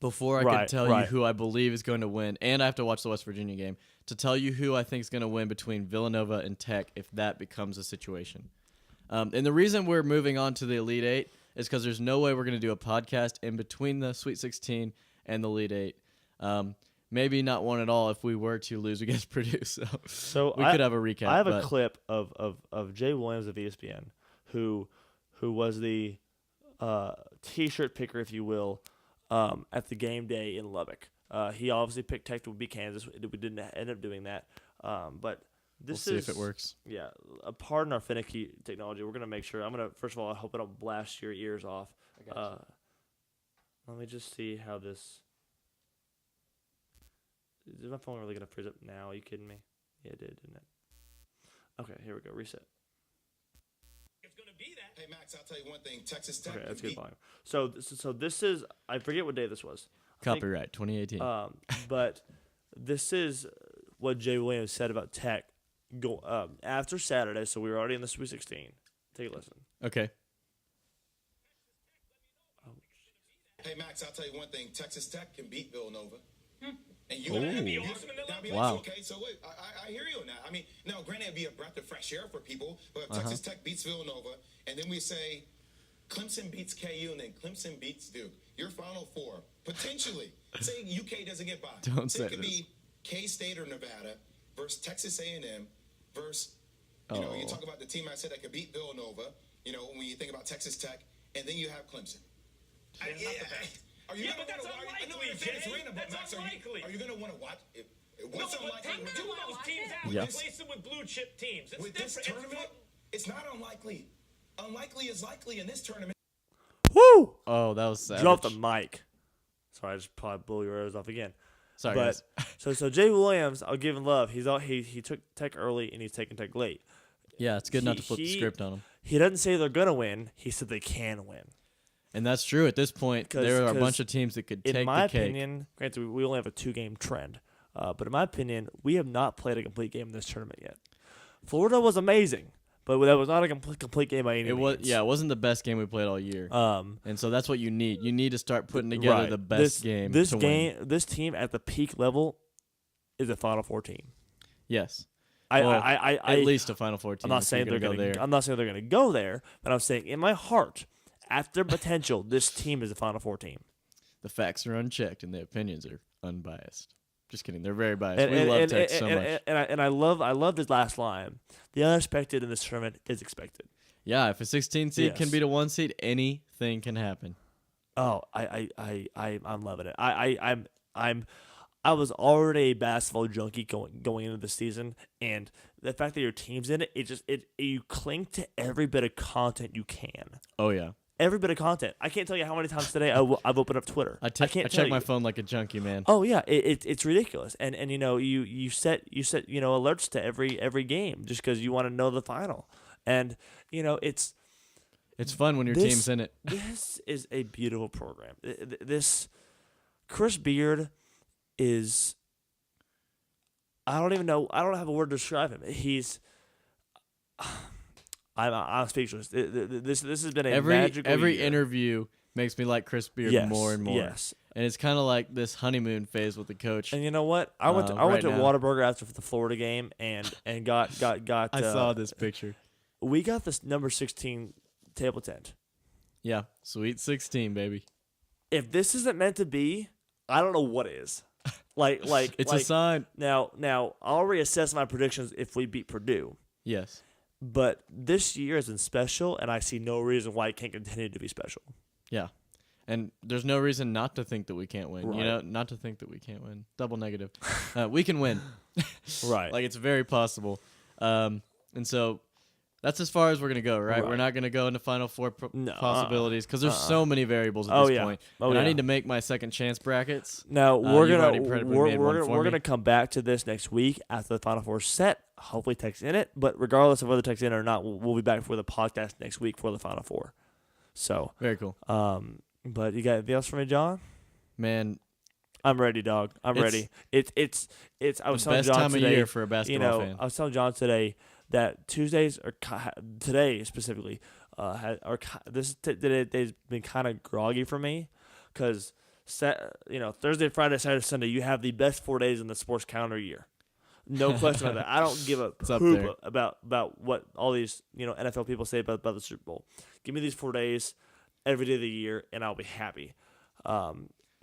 before I can Right, tell you right. who I believe is going to win, and I have to watch the West Virginia game to tell you who I think is going to win between Villanova and Tech if that becomes a situation. And the reason we're moving on to the Elite Eight is because there's no way we're going to do a podcast in between the Sweet 16 and the Elite Eight. Maybe not one at all if we were to lose against Purdue. So we could have a recap. I have a clip of Jay Williams of ESPN, who was the T-shirt picker, if you will, at the game day in Lubbock. He obviously picked Tech to beat Kansas. We didn't end up doing that, but this we'll see if it works. Yeah, pardon our finicky technology. We're gonna make sure. I'm gonna first of all, I hope I don't blast your ears off. Let me just see how this. Is my phone really gonna freeze up now? Are you kidding me? Yeah, it did, didn't it? Okay, here we go. Reset. It's gonna be that. Hey Max, I'll tell you one thing. Texas Tech. Okay, that's good volume. So this is, I forget what day this was. I think, Copyright 2018. but this is what Jay Williams said about Tech after Saturday. So we were already in the Sweet 16. Take a listen. Okay. Hey Max, I'll tell you one thing. Texas Tech can beat Villanova. And That'd be awesome awesome. That'd be Wow. awesome. Okay, so wait, I hear you on that. I mean, now granted, it'd be a breath of fresh air for people, but if Texas Tech beats Villanova, and then we say Clemson beats KU, and then Clemson beats Duke, your Final Four potentially. Say UK doesn't get by. Don't say say it could this. be K-State or Nevada versus Texas A&M versus, you talk about the team I said that could beat Villanova, when you think about Texas Tech, and then you have Clemson. Are you but that's unlikely, Jay. That's unlikely. Are you going to want to watch? But take two of those teams out and replace them with blue chip teams. It's with different. this tournament, it's not unlikely. Unlikely is likely in this tournament. Woo! Oh, that was savage. Drop the mic. Sorry, I just probably blew your ears off again. Sorry, but guys. so Jay Williams, I'll give him love. He took Tech early and he's taking Tech late. Yeah, it's good not to flip the script on him. He doesn't say they're gonna win. He said they can win. And that's true at this point. There are a bunch of teams that could take the cake. In my opinion, granted, we only have a 2-game trend, but in my opinion, we have not played a complete game in this tournament yet. Florida was amazing, but that was not a complete game by any means. It wasn't the best game we played all year. And so that's what you need. You need to start putting together the best game. This to game, win. this team at the peak level, is a Final Four team. Yes. At least a Final Four team. I'm not saying they're going to go there. I'm not saying they're going to go there, but I'm saying in my heart, at their potential, this team is a Final Four team. The facts are unchecked and the opinions are unbiased. Just kidding. They're very biased. We love Tech so much. And I love this last line. The unexpected in this tournament is expected. Yeah, if a 16 seed can beat a 1 seed, anything can happen. Oh, I'm loving it. I was already a basketball junkie going into the season, and the fact that your team's in it, you cling to every bit of content you can. Oh yeah, every bit of content. I can't tell you how many times today I've opened up Twitter. I check my phone like a junkie, man. Oh yeah, it's ridiculous, and you set alerts to every game just because you want to know the final, and it's fun when your team's in it. This is a beautiful program. This Chris Beard is, I don't even know. I don't have a word to describe him. I'm speechless. This has been a magical every year. interview makes me like Chris Beard more and more. Yes, and it's kind of like this honeymoon phase with the coach. And you know what? I went to Whataburger after the Florida game and got. I saw this picture. We got this number 16 table tent. Yeah, Sweet 16, baby. If this isn't meant to be, I don't know what is. It's a sign. Now I'll reassess my predictions if we beat Purdue. Yes. But this year has been special, and I see no reason why it can't continue to be special. Yeah. And there's no reason not to think that we can't win. Right. Not to think that we can't win. Double negative. We can win. Right. It's very possible. And so that's as far as we're going to go, right? We're not going to go into Final Four possibilities because there's so many variables at this point. I need to make my second chance brackets. Now we're gonna come back to this next week after the Final Four set. Hopefully Tech's in it, but regardless of whether Tech's in it or not, we'll be back for the podcast next week for the Final Four. So very cool. But you got anything else for me, John? Man, I'm ready, dog. I'm ready. It's. I was telling best John time today, of year for a basketball fan. I was telling John today that Tuesdays or today specifically, today's been kind of groggy for me, because Thursday, Friday, Saturday, Sunday, you have the best 4 days in the sports calendar year. No question about that. I don't give a poop about what all these NFL people say about the Super Bowl. Give me these 4 days every day of the year, and I'll be happy.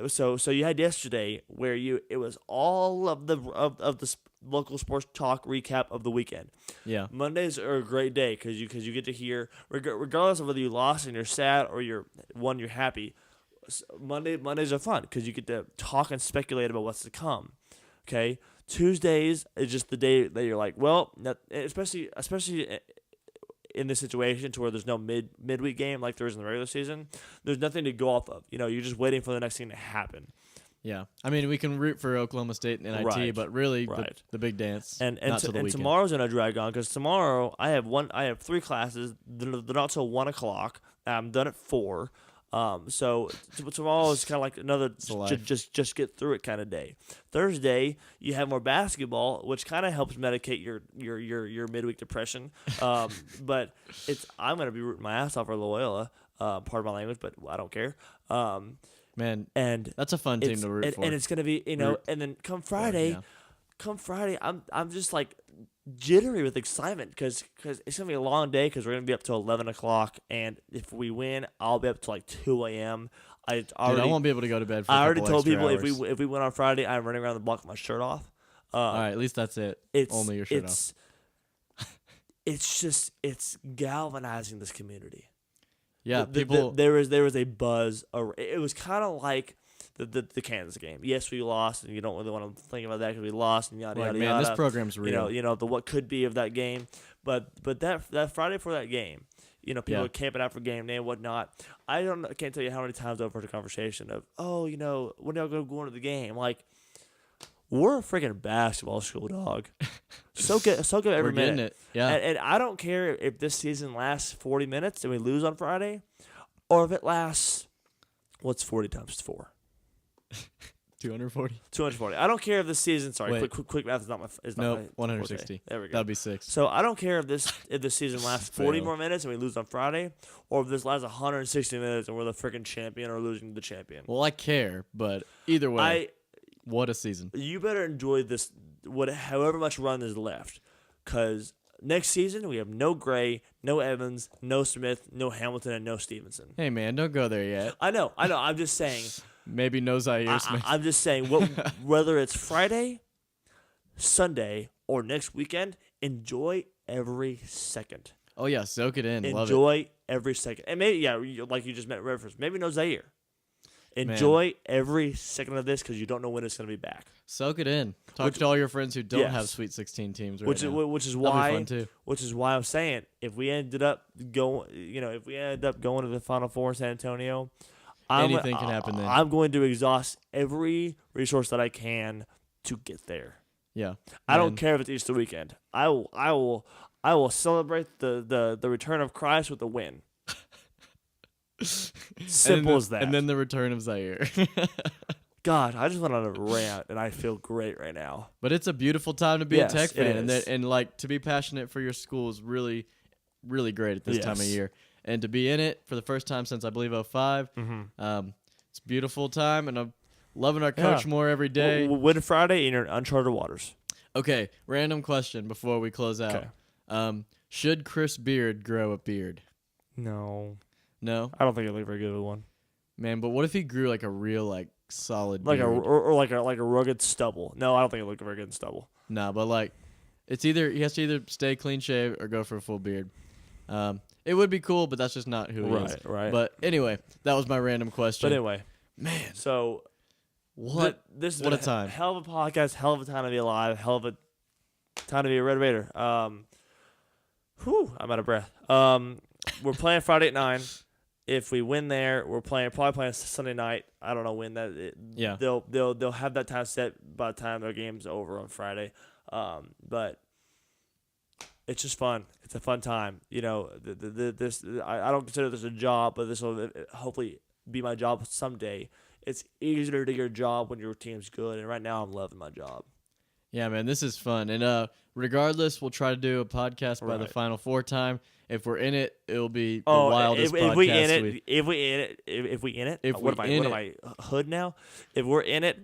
So you had yesterday where it was all of the local sports talk recap of the weekend. Yeah, Mondays are a great day because you get to hear, regardless of whether you lost and you're sad or you're happy. Mondays are fun because you get to talk and speculate about what's to come. Okay, Tuesdays is just the day that you're like, well, especially in this situation to where there's no midweek game like there is in the regular season. There's nothing to go off of. You're just waiting for the next thing to happen. Yeah, I mean, we can root for Oklahoma State and NIT, but really the big dance. And tomorrow's gonna drag on because tomorrow I have 3 classes. They're not till 1:00. I'm done at 4. So tomorrow is kind of like another just get through it kind of day. Thursday you have more basketball, which kind of helps medicate your midweek depression. But I'm gonna be rooting my ass off for Loyola. Pardon my language, but I don't care. Man, and that's a fun team to root for. And it's gonna be and then come Friday, I'm just like jittery with excitement because it's gonna be a long day because we're gonna be up till 11:00, and if we win, I'll be up till like 2 a.m. I won't be able to go to bed. For I already told people hours. if we win on Friday, I'm running around the block with my shirt off. All right, at least that's it. Only your shirt off. It's galvanizing this community. Yeah, people. There was a buzz. It was kind of like the Kansas game. Yes, we lost, and you don't really want to think about that because we lost and yada yada man, yada. this program's real. You know the what could be of that game, but that Friday for that game, people are camping out for game day and whatnot. I can't tell you how many times I've heard a conversation of, when y'all go into the game, like. We're a freaking basketball school, dog. Soak it every minute. It. Yeah. And I don't care if this season lasts 40 minutes and we lose on Friday, or if it lasts, what's 40 times 4? 240. 240. I don't care if this season. Sorry, Wait. quick math is not my. Nope, 160. Forte. There we go. That'd be 6. So I don't care if this season lasts 40 more minutes and we lose on Friday, or if this lasts 160 minutes and we're the freaking champion or losing to the champion. Well, I care, but either way. What a season. You better enjoy this, however much run is left. Because next season, we have no Gray, no Evans, no Smith, no Hamilton, and no Stevenson. Hey, man, don't go there yet. I know. I'm just saying. Maybe no Zaire Smith. I'm just saying, whether it's Friday, Sunday, or next weekend, enjoy every second. Oh, yeah, soak it in. Love it. Enjoy every second. And maybe, like you just referenced, maybe no Zaire. Enjoy every second of this because you don't know when it's going to be back. Soak it in. Talk to all your friends who don't have Sweet 16 teams now. Which is why I'm saying if we ended up going to the Final Four in San Antonio, anything can happen then. I'm going to exhaust every resource that I can to get there. Yeah. I don't care if it's Easter weekend. I will celebrate the return of Christ with a win. Simple as that. And then the return of Zaire. God, I just went on a rant, and I feel great right now. But it's a beautiful time to be a Tech fan, and to be passionate for your school is really, really great at this time of year. And to be in it for the first time since I believe 2005, it's a beautiful time, and I'm loving our coach more every day. Win Friday in your uncharted waters. Okay, random question before we close out. Okay. Should Chris Beard grow a beard? No. No, I don't think it'll be a very good one. Man, but what if he grew like a real solid like beard? like a rugged stubble? No, I don't think it'll look very good in stubble. Nah, but it's he has to either stay clean shaved or go for a full beard. It would be cool, but that's just not who he is. Right. But anyway, that was my random question. But anyway, man, so this is what a time. Hell of a podcast, hell of a time to be alive, hell of a time to be a Red Raider. I'm out of breath. We're playing Friday at 9. If we win there, we're probably playing Sunday night. I don't know when that. They'll have that time set by the time their game's over on Friday. But it's just fun. It's a fun time. I don't consider this a job, but this will hopefully be my job someday. It's easier to do your job when your team's good, and right now I'm loving my job. Yeah, man, this is fun. And regardless, we'll try to do a podcast by the Final Four time. If we're in it, it'll be the wildest podcast. If we in it, what am I hood now? If we're in it,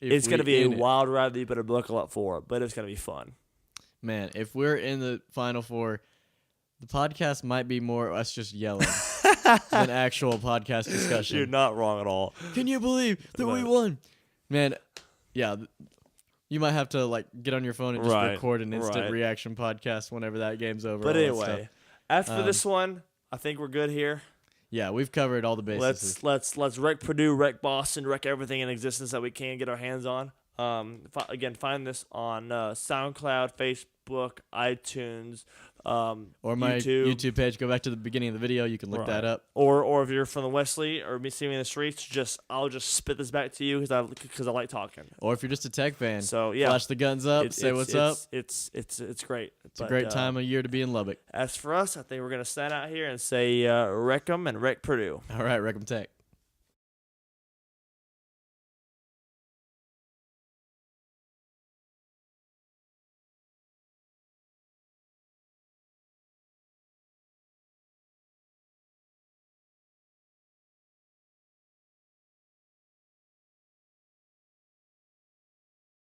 it's going to be a wild ride that you better buckle up for. But it's going to be fun. Man, if we're in the Final Four, the podcast might be more us just yelling than actual podcast discussion. You're not wrong at all. Can you believe that we won? Man, yeah. You might have to get on your phone and just record an instant reaction podcast whenever that game's over. But anyway, as for this one, I think we're good here. Yeah, we've covered all the bases. Let's wreck Purdue, wreck Boston, wreck everything in existence that we can get our hands on. Again, find this on SoundCloud, Facebook, iTunes, or my YouTube page. Go back to the beginning of the video. You can look that up. Or if you're from the Wesley or me seeing me in the streets, I'll just spit this back to you because I like talking. Or if you're just a Tech fan, flash the guns up, say what's up. It's great. It's a great time of year to be in Lubbock. As for us, I think we're gonna stand out here and say wreck 'em and wreck Purdue. All right, wreck 'em Tech.